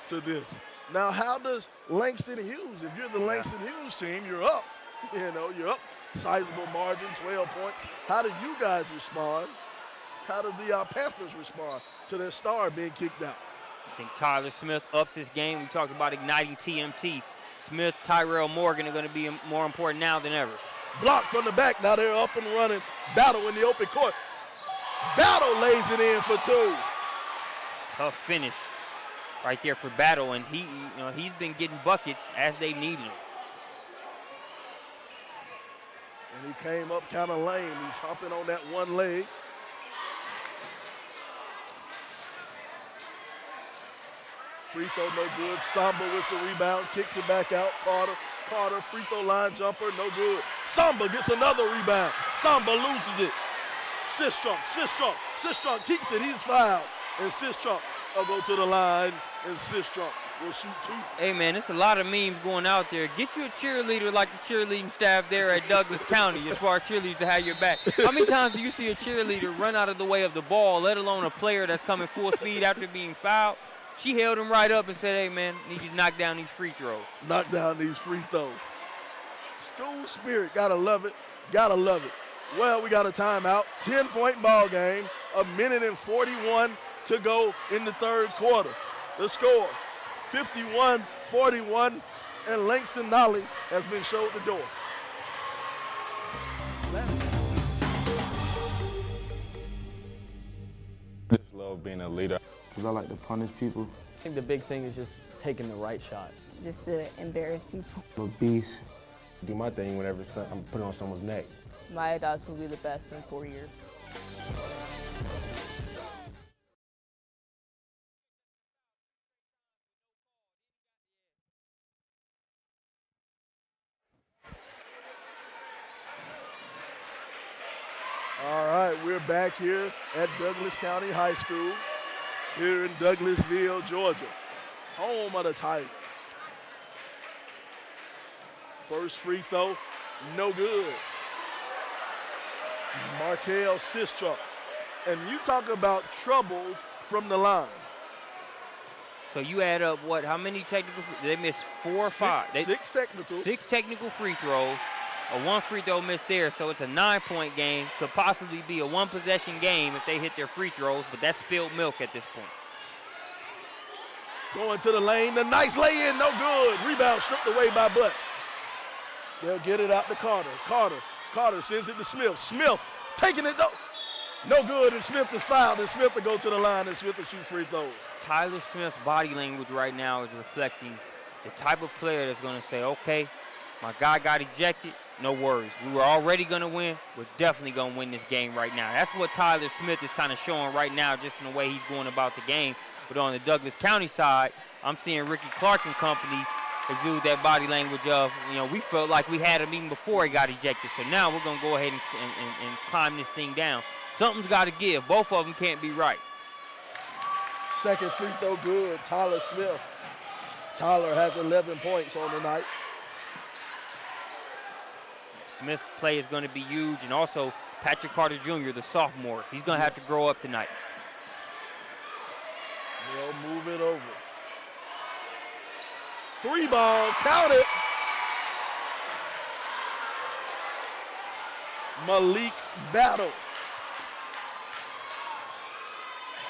to this. Now, how does Langston Hughes? If you're the Langston Hughes team, you're up. You're up. Sizable margin, 12 points. How do you guys respond? How do the Panthers respond to their star being kicked out? I think Tyler Smith ups his game. We talked about igniting TMT. Smith, Tyrell Morgan are going to be more important now than ever. Blocked from the back. Now they're up and running. Battle in the open court. Battle lays it in for 2. Tough finish right there for Battle, and he's been getting buckets as they needed him. And he came up kind of lame. He's hopping on that one leg. Free throw no good. Samba with the rebound, kicks it back out. Carter, free throw line jumper, no good. Samba gets another rebound. Samba loses it. Sistrunk keeps it. He's fouled. And Sistrunk will go to the line, and Sistrunk will shoot 2. Hey, man, there's a lot of memes going out there. Get you a cheerleader like the cheerleading staff there at Douglas County as far as cheerleaders to have your back. How many times do you see a cheerleader run out of the way of the ball, let alone a player that's coming full speed after being fouled? She held him right up and said, hey, man, need you to knock down these free throws. Knock down these free throws. School spirit, gotta love it. Gotta love it. Well, we got a timeout. 10-point ball game. 1:41 to go in the third quarter. The score, 51-41, and Langston Nolly has been showed the door. I just love being a leader. Because I like to punish people. I think the big thing is just taking the right shot. Just to embarrass people. I'm a beast. Do my thing whenever I'm putting on someone's neck. My dogs will be the best in 4 years. All right, we're back here at Douglas County High School here in Douglasville, Georgia, home of the Tigers. First free throw, no good. Markel Sistrunk. And you talk about troubles from the line. So you add up what? How many technical? They missed 4 or 5. Six technicals. 6 technical free throws. A 1 free throw missed there, so it's a 9-point game. Could possibly be a 1-possession game if they hit their free throws, but that's spilled milk at this point. Going to the lane, the nice lay-in, no good. Rebound stripped away by Butts. They'll get it out to Carter. Carter sends it to Smith. Smith taking it, though. No good, and Smith is fouled, and Smith will go to the line, and Smith will shoot free throws. Tyler Smith's body language right now is reflecting the type of player that's going to say, okay, my guy got ejected, no worries. We were already going to win. We're definitely going to win this game right now. That's what Tyler Smith is kind of showing right now, just in the way he's going about the game. But on the Douglas County side, I'm seeing Ricky Clark and company exude that body language of, we felt like we had him even before he got ejected. So now we're going to go ahead and climb this thing down. Something's got to give. Both of them can't be right. Second free throw good, Tyler Smith. Tyler has 11 points on the night. Smith's play is going to be huge, and also Patrick Carter Jr., the sophomore. He's going to have to grow up tonight. They'll move it over. 3 ball, count it. Malik Battle.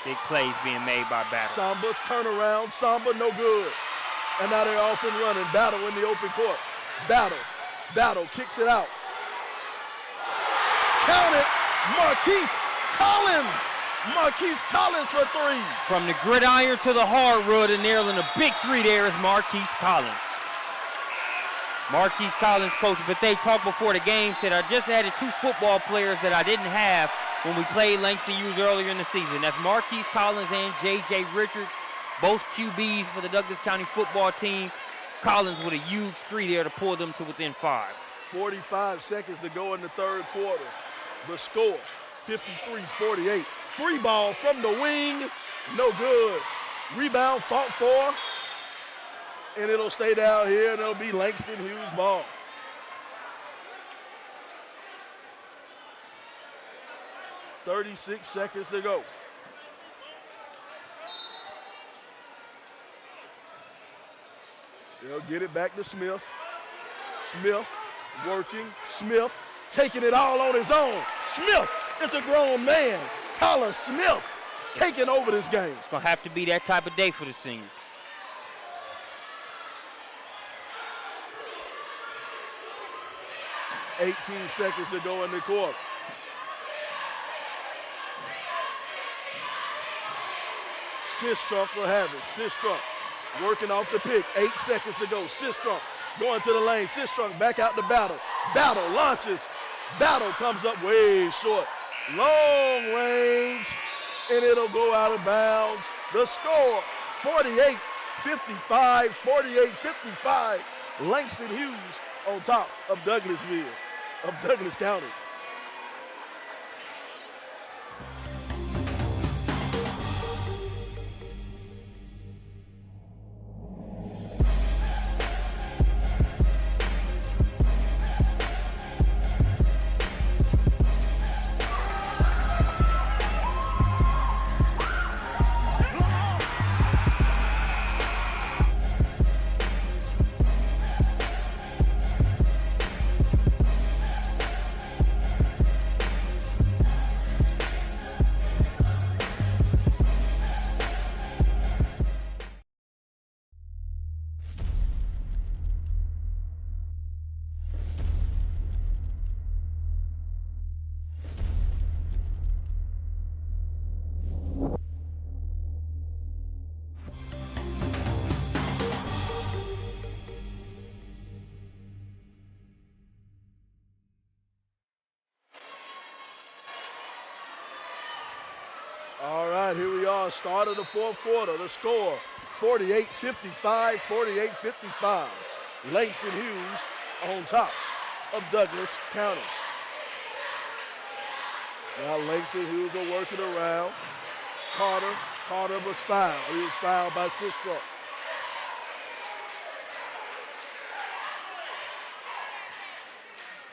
Big plays being made by Battle. Samba turnaround, Samba no good. And now they're off and running. Battle in the open court. Battle kicks it out. Count it, Marquise Collins for 3. From the gridiron to the hardwood and nailing a big 3 there is Marquise Collins. Marquise Collins, coach, but they talked before the game, said I just added 2 football players that I didn't have when we played Langston Hughes earlier in the season. That's Marquise Collins and J.J. Richards, both QBs for the Douglas County football team. Collins with a huge 3 there to pull them to within 5. 45 seconds to go in the third quarter. The score, 53-48. 3 ball from the wing, no good. Rebound fought for, and it'll stay down here, and it'll be Langston Hughes ball. .36 seconds to go. They'll get it back to Smith. Smith working. Smith taking it all on his own. Smith is a grown man. Tyler Smith taking over this game. It's going to have to be that type of day for the senior. .18 seconds to go in the quarter. Sistrunk will have it. Sistrunk working off the pick. 8 seconds to go. Sistrunk going to the lane. Sistrunk back out to Battle. Battle launches. Battle comes up way short. Long range, and it'll go out of bounds. The score, 48-55, 48-55. Langston Hughes on top of Douglas County. All right, here we are, start of the fourth quarter. The score, 48-55, 48-55. Langston Hughes on top of Douglas County. Now Langston Hughes are working around. Carter was fouled. He was fouled by Sistrum.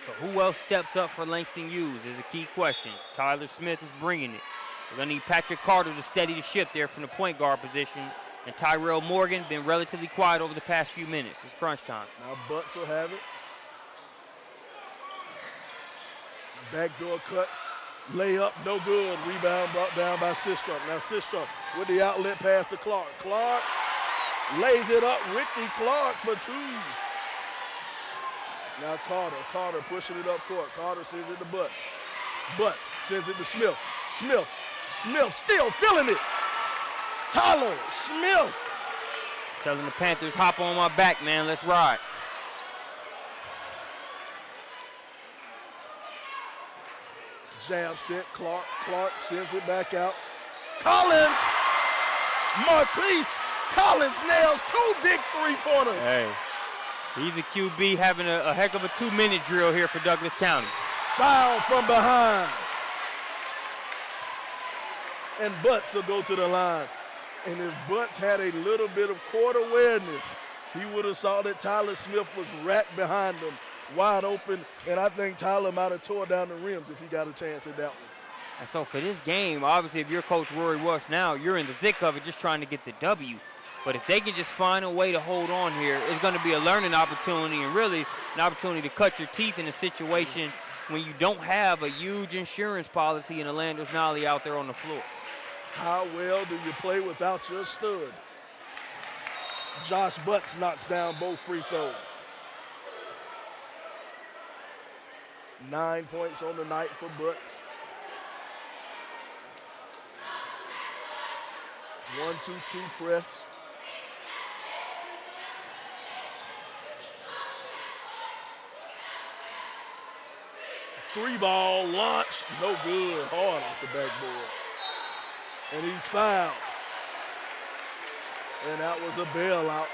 So who else steps up for Langston Hughes is a key question. Tyler Smith is bringing it. We're going to need Patrick Carter to steady the ship there from the point guard position. And Tyrell Morgan been relatively quiet over the past few minutes. It's crunch time. Now Butts will have it. Backdoor cut. Layup, no good. Rebound brought down by Sistrum. Now Sistrum with the outlet pass to Clark. Clark lays it up. Ricky Clark for two. Now Carter pushing it up court. Carter sends it to Butts. Butts sends it to Smith. Smith still feeling it. Tyler Smith. Telling the Panthers, hop on my back, man. Let's ride. Jab step, Clark sends it back out. Collins, Marquise Collins nails two big three-pointers. Hey, he's a QB having a heck of a 2-minute drill here for Douglas County. Foul from behind. And Butts will go to the line. And if Butts had a little bit of court awareness, he would have saw that Tyler Smith was wrapped behind him, wide open, and I think Tyler might have tore down the rims if he got a chance at that one. And so for this game, obviously if you're Coach Rory Rush now, you're in the thick of it just trying to get the W. But if they can just find a way to hold on here, it's going to be a learning opportunity and really an opportunity to cut your teeth in a situation when you don't have a huge insurance policy and a Landers Nolly out there on the floor. How well do you play without your stud? Josh Butts knocks down both free throws. 9 points on the night for Butts. 1-2-2 press. Three ball launch, no good, hard off the backboard. And he's fouled. And that was a bailout.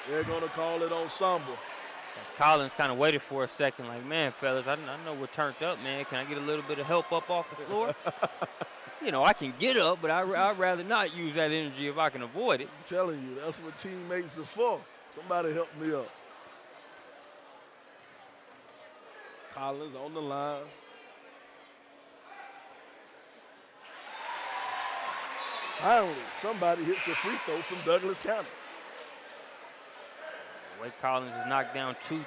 They're gonna call it ensemble. As Collins kind of waited for a second, like, man, fellas, I know we're turned up, man. Can I get a little bit of help up off the floor? You know, I can get up, but I'd rather not use that energy if I can avoid it. I'm telling you, that's what teammates are for. Somebody help me up. Collins on the line. Finally, somebody hits a free throw from Douglas County. The way Collins has knocked down two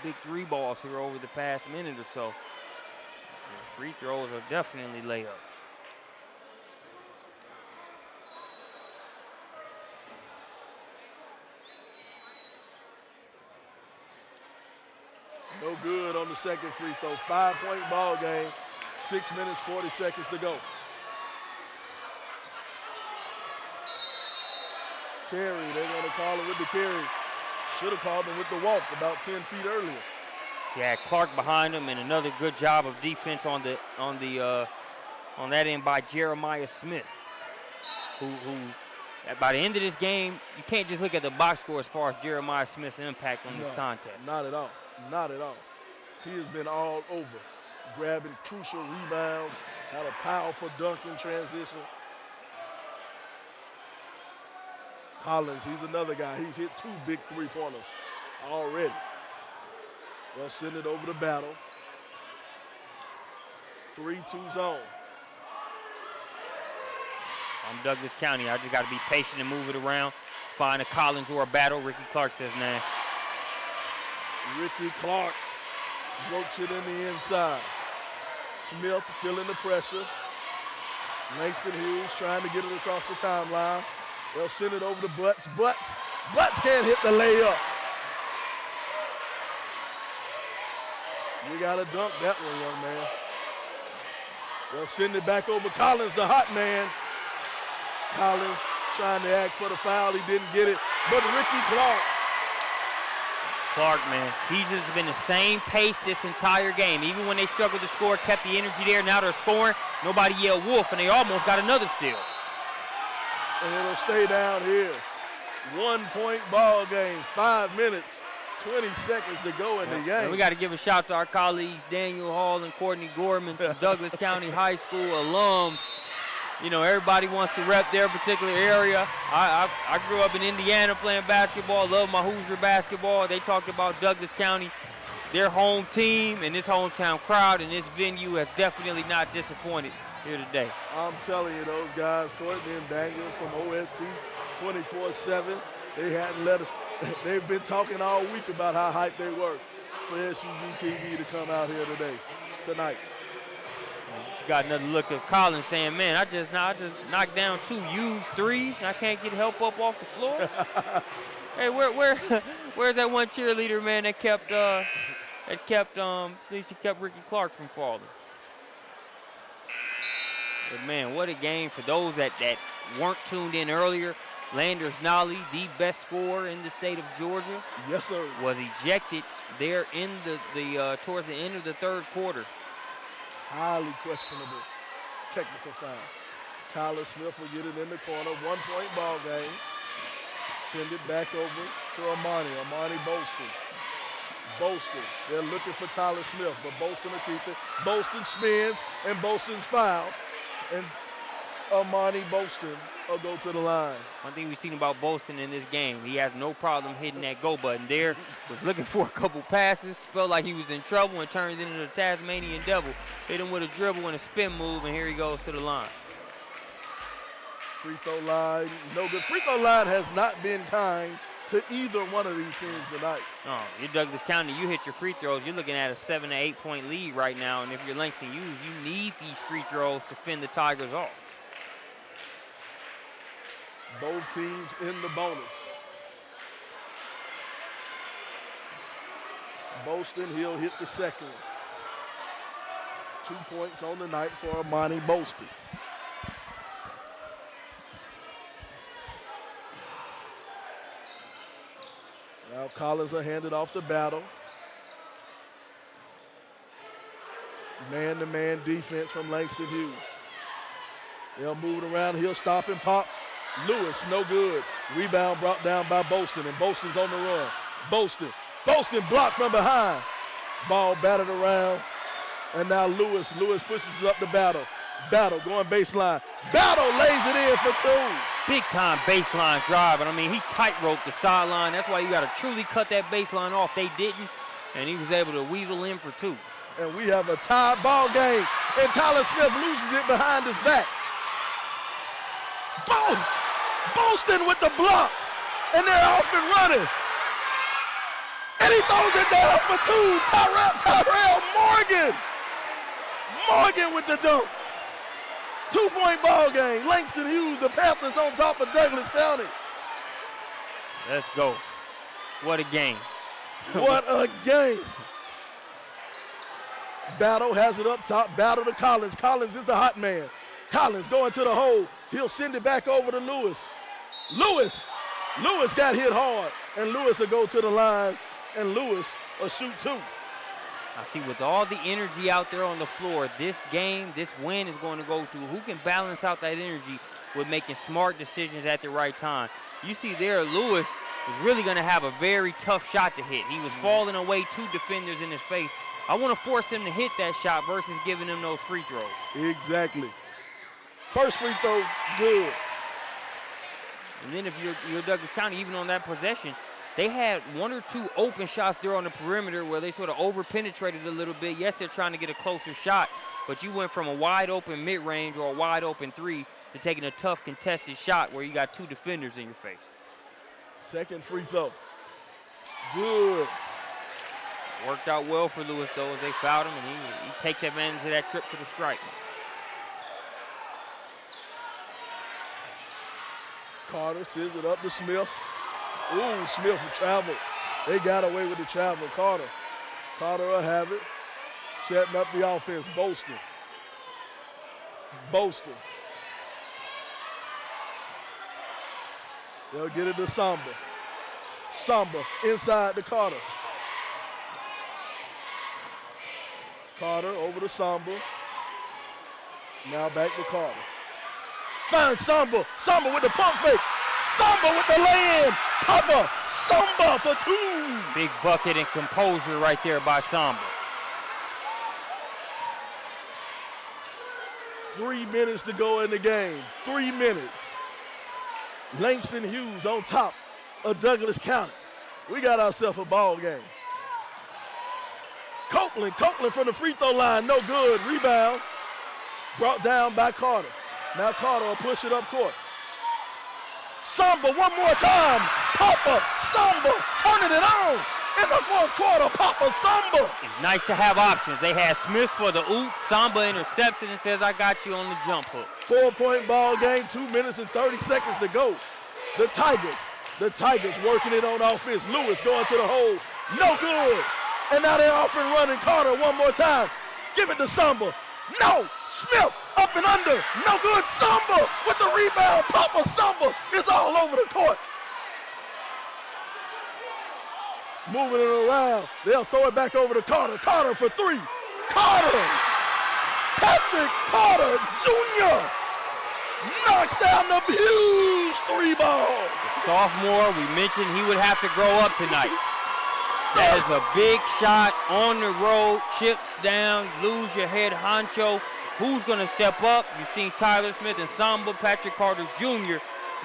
big three balls here over the past minute or so. The free throws are definitely layups. No good on the second free throw. 5-point ball game. 6 minutes, 40 seconds to go. Carry, they're going to call it with the carry. Should have called him with the walk about 10 feet earlier. He had Clark behind him, and another good job of defense on that end by Jeremiah Smith, who by the end of this game, you can't just look at the box score as far as Jeremiah Smith's impact on this contest. Not at all. Not at all. He has been all over, grabbing crucial rebounds, had a powerful dunk in transition. Collins, he's another guy. He's hit 2 big three-pointers already. They'll send it over to Battle. 3-2 zone. I'm Douglas County. I just got to be patient and move it around. Find a Collins or a Battle. Ricky Clark says, nah. Ricky Clark works it in the inside. Smith feeling the pressure. Langston Hughes trying to get it across the timeline. They'll send it over to Butts. Butts can't hit the layup. You got to dunk that one, young man. They'll send it back over Collins, the hot man. Collins trying to act for the foul. He didn't get it. But Ricky Clark Clark, man, he's just been the same pace this entire game. Even when they struggled to score, kept the energy there. Now they're scoring. Nobody yelled wolf, and they almost got another steal. And it'll stay down here. 1 point ball game, 5 minutes, 20 seconds to go in the game. And we got to give a shout to our colleagues, Daniel Hall and Courtney Gorman from Douglas County High School alums. You know, everybody wants to rep their particular area. I grew up in Indiana playing basketball, love my Hoosier basketball. They talked about Douglas County, their home team, and this hometown crowd, and this venue has definitely not disappointed here today. I'm telling you, those guys, Courtney and Daniel from OST 24/7, they hadn't let it. They've been talking all week about how hyped they were for SUVtv to come out here tonight. Just got another look at Collins saying, man, I just knocked down 2 Hughes threes and I can't get help up off the floor. Hey, where's that one cheerleader, man, that kept at least he kept Ricky Clark from falling. But man, what a game for those that weren't tuned in earlier. Landers Nolly, the best scorer in the state of Georgia. Yes, sir. Was ejected there in the towards the end of the third quarter. Highly questionable technical foul. Tyler Smith will get it in the corner. 1 point ball game. Send it back over to Amani Bolston. They're looking for Tyler Smith, but Bolston will keep it. Bolston spins, and Bolston's fouled. And Amani Bolston will go to the line. One thing we've seen about Bolston in this game, he has no problem hitting that go button there. Was looking for a couple passes, felt like he was in trouble and turned into the Tasmanian Devil. Hit him with a dribble and a spin move, and here he goes to the line. Free throw line, no good. Free throw line has not been kind to either one of these teams tonight. Oh, you're Douglas County, you hit your free throws, you're looking at a 7 to 8 point lead right now, and if you're Langston Hughes, you need these free throws to fend the Tigers off. Both teams in the bonus. Bolston, he'll hit the second. 2 points on the night for Amani Bolston. Now Collins will hand it off to Battle. Man-to-man defense from Langston Hughes. They'll move it around. He'll stop and pop. Lewis, no good. Rebound brought down by Bolston, and Bolston's on the run. Bolston blocked from behind. Ball batted around, and now Lewis pushes it up to Battle. Battle going baseline. Battle lays it in for 2. Big time baseline drive, and I mean, he tightrope the sideline. That's why you got to truly cut that baseline off. They didn't, and he was able to weasel in for 2. And we have a tied ball game, and Tyler Smith loses it behind his back. Bolston with the block, and they're off and running. And he throws it down for 2. Tyrell Morgan with the dunk. 2 point ball game. Langston Hughes, the Panthers on top of Douglas County. Let's go. What a game. What a game. Battle has it up top. Battle to Collins. Collins is the hot man. Collins going to the hole. He'll send it back over to Lewis. Lewis got hit hard, and Lewis will go to the line, and Lewis will shoot 2. I see with all the energy out there on the floor, this game, this win is going to go to who can balance out that energy with making smart decisions at the right time. You see there, Lewis is really going to have a very tough shot to hit. He was falling away 2 defenders in his face. I want to force him to hit that shot versus giving him those free throws. Exactly. First free throw, good. And then if you're Douglas County, even on that possession, they had 1 or 2 open shots there on the perimeter where they sort of over-penetrated a little bit. Yes, they're trying to get a closer shot, but you went from a wide-open mid-range or a wide-open 3 to taking a tough contested shot where you got 2 defenders in your face. Second free throw. Good. Worked out well for Lewis, though, as they fouled him, and he takes advantage of that trip to the stripe. Carter sends it up to Smith. Ooh, Smith will travel. They got away with the travel. Carter will have it. Setting up the offense. Bolston. They'll get it to Samba. Inside to Carter. Carter over to Samba. Now back to Carter. Finds Samba. Samba with the pump fake. Samba with the lay-in. Papa. Samba for 2. Big bucket and composure right there by Samba. 3 minutes to go in the game. 3 minutes. Langston Hughes on top of Douglas County. We got ourselves a ball game. Copeland from the free throw line, no good. Rebound, brought down by Carter. Now Carter will push it up court. Samba one more time. Papa Samba turning it on in the fourth quarter. Papa Samba. It's nice to have options. They had Smith for the oop. Samba interception and says, I got you on the jump hook. 4-point ball game, 2 minutes and 30 seconds to go. The Tigers working it on offense. Lewis going to the hole, no good. And now they're off and running. Carter one more time. Give it to Samba. No, Smith up and under, no good. Samba with the rebound. Papa Samba is all over the court. Moving it around. They'll throw it back over to Carter. Carter for 3. Carter. Patrick Carter Jr. knocks down the huge 3-ball. The sophomore, we mentioned he would have to grow up tonight. That is a big shot on the road, chips down, lose your head honcho. Who's going to step up? You've seen Tyler Smith and Samba. Patrick Carter Jr.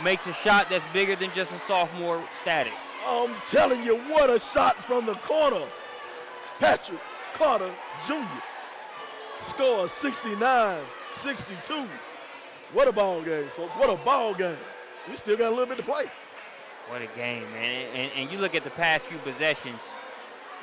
makes a shot that's bigger than just a sophomore status. I'm telling you, what a shot from the corner. Patrick Carter Jr. scores 69-62. What a ball game, folks. What a ball game. We still got a little bit to play. What a game, man. And you look at the past few possessions,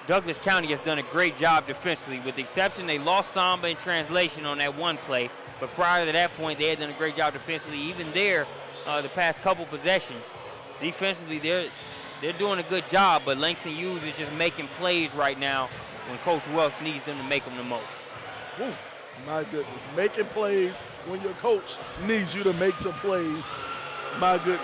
Douglas County has done a great job defensively. With the exception, they lost Samba in translation on that one play. But prior to that point, they had done a great job defensively. Even there, the past couple possessions, defensively, they're doing a good job. But Langston Hughes is just making plays right now when Coach Welch needs them to make them the most. Woo, my goodness. Making plays when your coach needs you to make some plays. My goodness.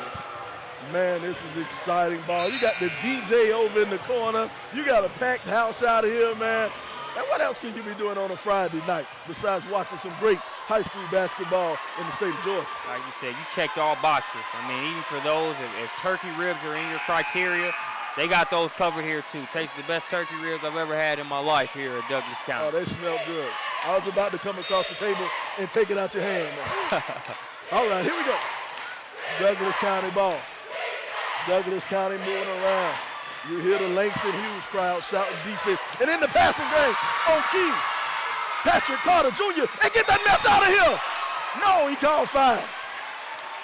Man, this is exciting ball. You got the DJ over in the corner. You got a packed house out of here, man. And what else can you be doing on a Friday night besides watching some great high school basketball in the state of Georgia? Like you said, you checked all boxes. I mean, even for those, if turkey ribs are in your criteria, they got those covered here too. Tastes the best turkey ribs I've ever had in my life here at Douglas County. Oh, they smell good. I was about to come across the table and take it out your hand, man. All right, here we go. Douglas County ball. Douglas County moving around. You hear the Langston Hughes crowd shouting defense. And in the passing game, on key, Patrick Carter Jr. And get that mess out of here. No, he called foul.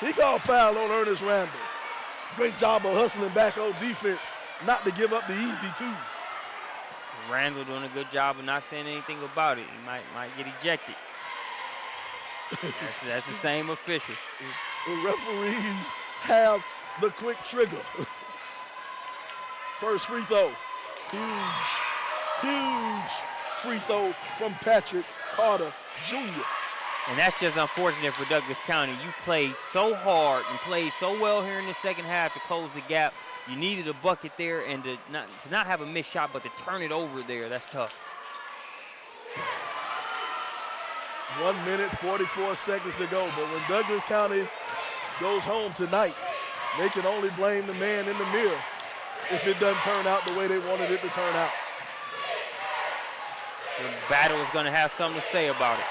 He called foul on Ernest Randall. Great job of hustling back on defense, not to give up the easy 2. Randall doing a good job of not saying anything about it. He might get ejected. That's the same official. The referees have the quick trigger. First free throw. Huge free throw from Patrick Carter Jr. And that's just unfortunate for Douglas County. You played so hard and played so well here in the second half to close the gap. You needed a bucket there, and to not have a missed shot, but to turn it over there, that's tough. 1 minute, 44 seconds to go. But when Douglas County goes home tonight, they can only blame the man in the mirror if it doesn't turn out the way they wanted it to turn out. The battle is going to have something to say about it.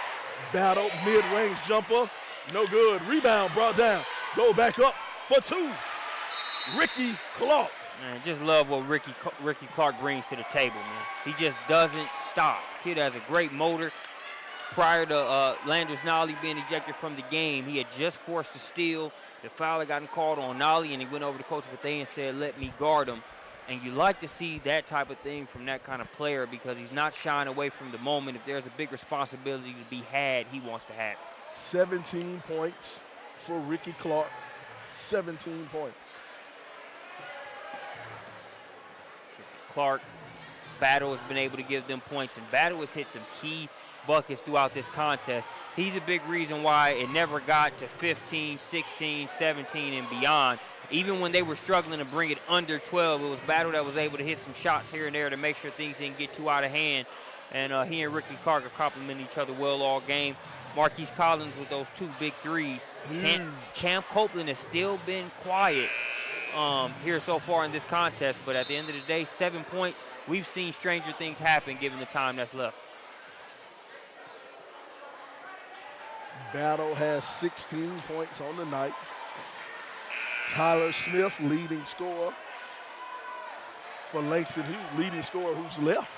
Battle, mid-range jumper, no good. Rebound brought down. Go back up for 2. Ricky Clark. Man, just love what Ricky Clark brings to the table, man. He just doesn't stop. Kid has a great motor. Prior to Landers Nolly being ejected from the game, he had just forced a steal. The foul had gotten called on Nolly, and he went over to Coach Bethea and said, let me guard him. And you like to see that type of thing from that kind of player because he's not shying away from the moment. If there's a big responsibility to be had, he wants to have it. 17 points for Ricky Clark. 17 points. Clark, Battle has been able to give them points, and Battle has hit some key buckets throughout this contest. He's a big reason why it never got to 15, 16, 17, and beyond. Even when they were struggling to bring it under 12, it was Battle that was able to hit some shots here and there to make sure things didn't get too out of hand. And he and Ricky Carter compliment each other well all game. Marquise Collins with those 2 big threes. Cam Copeland has still been quiet here so far in this contest, but at the end of the day, 7 points. We've seen stranger things happen given the time that's left. Battle has 16 points on the night. Tyler Smith, leading scorer for Langston Hughes. Leading scorer who's left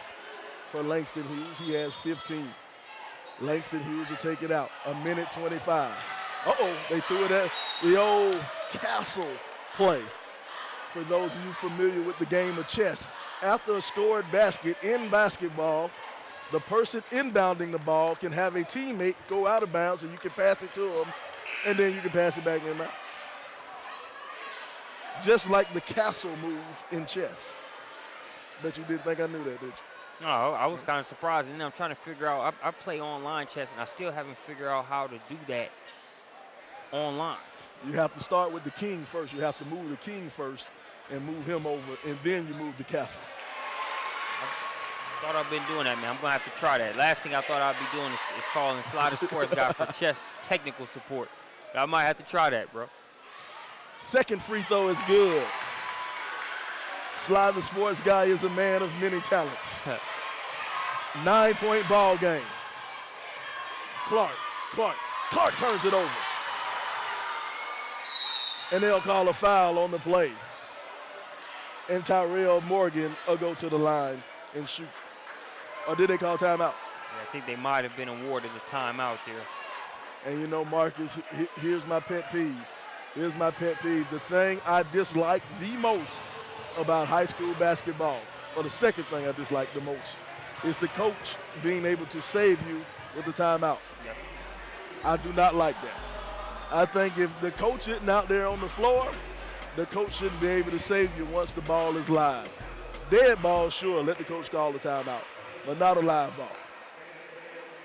for Langston Hughes. He has 15. Langston Hughes will take it out. 1:25. Uh-oh, they threw it at the old castle play. For those of you familiar with the game of chess, after a scored basket in basketball, the person inbounding the ball can have a teammate go out of bounds and you can pass it to them, and then you can pass it back in bounds. Just like the castle move in chess. Bet you didn't think I knew that, did you? No, I was kind of surprised, and then I'm trying to figure out, I play online chess, and I still haven't figured out how to do that online. You have to start with the king first. You have to move the king first and move him over, and then you move the castle. I thought I've been doing that, man. I'm going to have to try that. Last thing I thought I'd be doing is calling Slider Sports Guy for chess technical support. But I might have to try that, bro. Second free throw is good. Sly the Sports Guy is a man of many talents. 9-point ball game. Clark turns it over. And they'll call a foul on the play. And Tyrell Morgan will go to the line and shoot. Or did they call timeout? Yeah, I think they might have been awarded a timeout there. And you know, Marcus, here's my pet peeve. Here's my pet peeve. The thing I dislike the most about high school basketball, or the second thing I dislike the most, is the coach being able to save you with the timeout. Yep. I do not like that. I think if the coach isn't out there on the floor, the coach shouldn't be able to save you once the ball is live. Dead ball, sure, let the coach call the timeout, but not a live ball.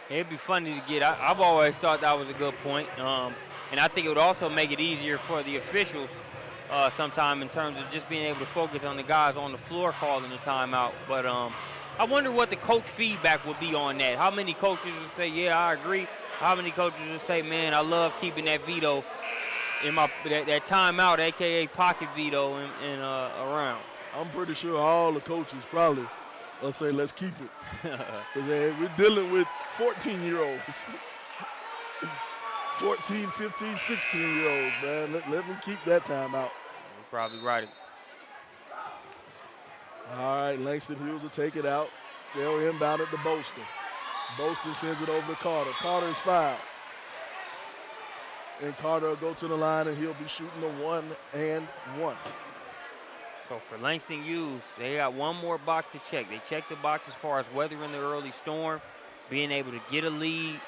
It'd be funny to get. I've always thought that was a good point, and I think it would also make it easier for the officials sometime in terms of just being able to focus on the guys on the floor calling the timeout. But I wonder what the coach feedback would be on that. How many coaches would say, yeah, I agree? How many coaches would say, man, I love keeping that veto in my that timeout, aka pocket veto, around? I'm pretty sure all the coaches probably will say, let's keep it. 'Cause we're dealing with 14-year-olds. 14, 15, 16-year-olds, man. Let me keep that timeout. You're probably right. All right, Langston Hughes will take it out. They'll inbound it to Bolston. Bolston sends it over to Carter. Carter is fouled. And Carter will go to the line, and he'll be shooting a 1-and-1. So for Langston Hughes, they got one more box to check. They checked the box as far as weathering the early storm, being able to get a lead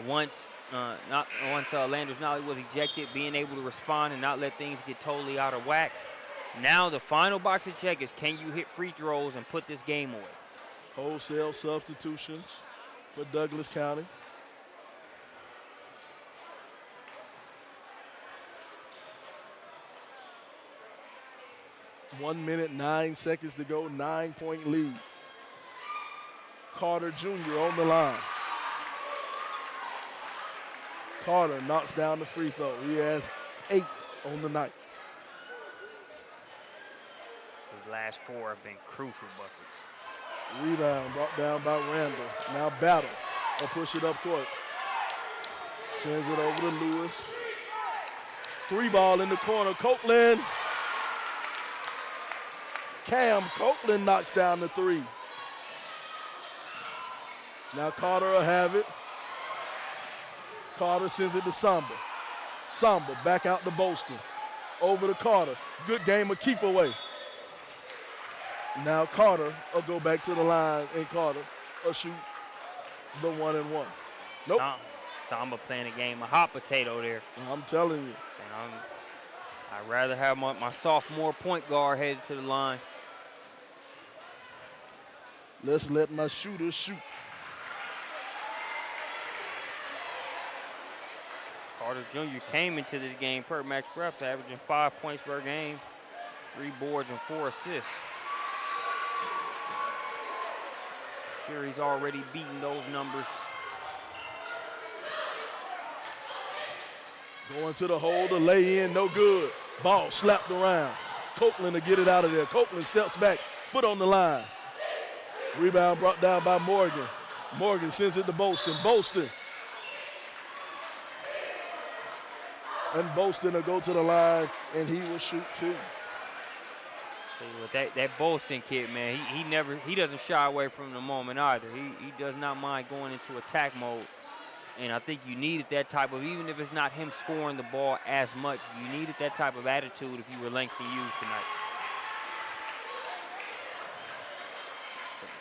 once Landers Nolly was ejected, being able to respond and not let things get totally out of whack. Now the final box to check is, can you hit free throws and put this game away? Wholesale substitutions for Douglas County. One minute, 9 seconds to go, 9-point lead. Carter Jr. on the line. Carter knocks down the free throw. He has 8 on the night. His last 4 have been crucial buckets. Rebound brought down by Randall. Now Battle will push it up court. Sends it over to Lewis. 3 ball in the corner. Copeland. Cam Copeland knocks down the 3. Now Carter will have it. Carter sends it to Samba. Samba back out to Bolston. Over to Carter. Good game of keep away. Now Carter will go back to the line, and Carter will shoot the 1-and-1. Nope. Samba playing a game of hot potato there. I'm telling you. I'd rather have my sophomore point guard headed to the line. Let's let my shooters shoot. Carter Jr. came into this game per Max Preps, averaging 5 points per game, 3 boards and 4 assists. sure he's already beaten those numbers. Going to the hole to lay in, no good. Ball slapped around. Copeland to get it out of there. Copeland steps back, foot on the line. Rebound brought down by Morgan. Morgan sends it to Bolston. Bolston. And Bolston will go to the line, and he will shoot two. That Bolston kid, man, he doesn't shy away from the moment either. He does not mind going into attack mode. And I think you needed that type of, even if it's not him scoring the ball as much, you needed that type of attitude if you were Langston Hughes tonight.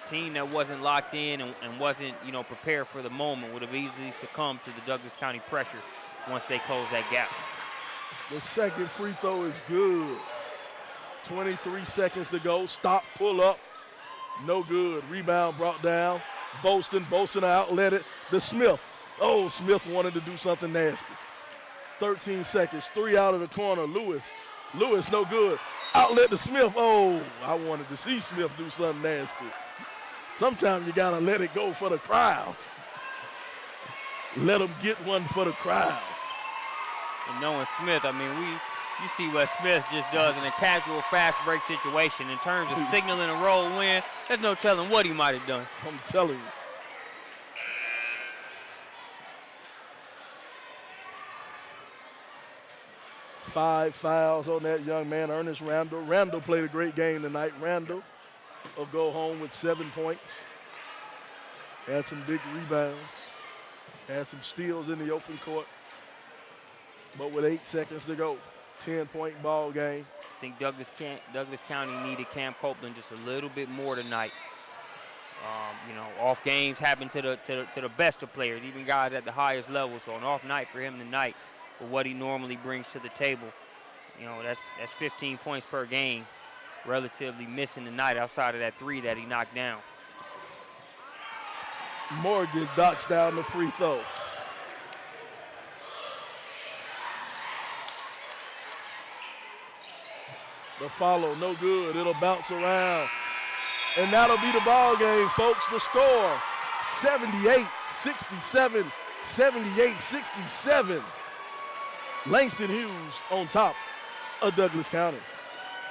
A team that wasn't locked in and wasn't, prepared for the moment would have easily succumbed to the Douglas County pressure once they closed that gap. The second free throw is good. 23 seconds to go. Stop, pull up. No good. Rebound brought down. Bolston outlet it. The Smith. Oh, Smith wanted to do something nasty. 13 seconds. 3 out of the corner. Lewis, no good. Outlet to Smith. Oh, I wanted to see Smith do something nasty. Sometimes you got to let it go for the crowd. Let them get one for the crowd. And knowing Smith, you see what Smith just does in a casual fast break situation in terms of signaling a roll win. There's no telling what he might have done. I'm telling you. Five fouls on that young man, Ernest Randall. Randall played a great game tonight. Randall will go home with 7 points. Had some big rebounds. Had some steals in the open court. But with 8 seconds to go, 10-point ball game. I think Douglas County needed Cam Copeland just a little bit more tonight. Off games happen to the best of players, even guys at the highest level. So an off night for him tonight, for what he normally brings to the table, that's 15 points per game, relatively missing tonight outside of that 3 that he knocked down. Morgan knocks down the free throw. The follow, no good. It'll bounce around. And that'll be the ball game, folks. The score, 78-67, 78-67. Langston Hughes on top of Douglas County.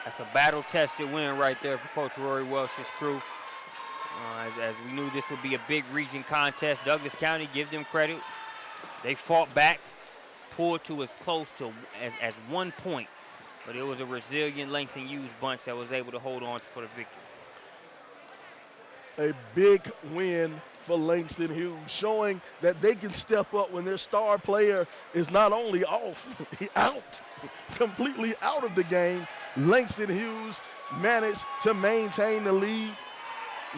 That's a battle-tested win right there for Coach Rory Welch's crew. As we knew this would be a big region contest, Douglas County, give them credit. They fought back, pulled to as close to as 1 point. But it was a resilient Langston Hughes bunch that was able to hold on for the victory. A big win for Langston Hughes, showing that they can step up when their star player is not only off, completely out of the game. Langston Hughes managed to maintain the lead.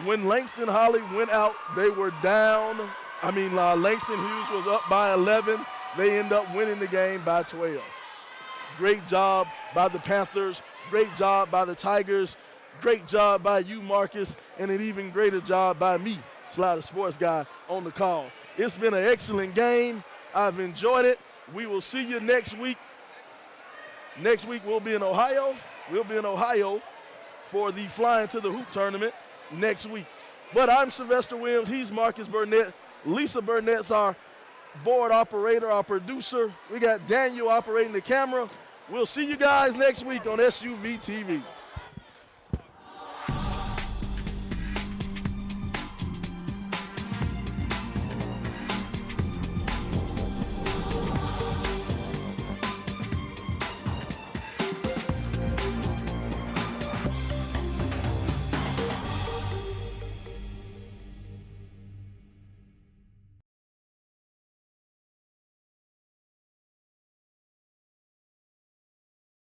When Langston Holly went out, they were down. Langston Hughes was up by 11. They end up winning the game by 12. Great job by the Panthers. Great job by the Tigers. Great job by you, Marcus, and an even greater job by me, Slider Sports Guy, on the call. It's been an excellent game. I've enjoyed it. We will see you next week. Next week we'll be in Ohio. We'll be in Ohio for the Flying to the Hoop tournament next week. But I'm Sylvester Williams. He's Marcus Burnett. Lisa Burnett's our board operator, our producer. We got Daniel operating the camera. We'll see you guys next week on SUVtv.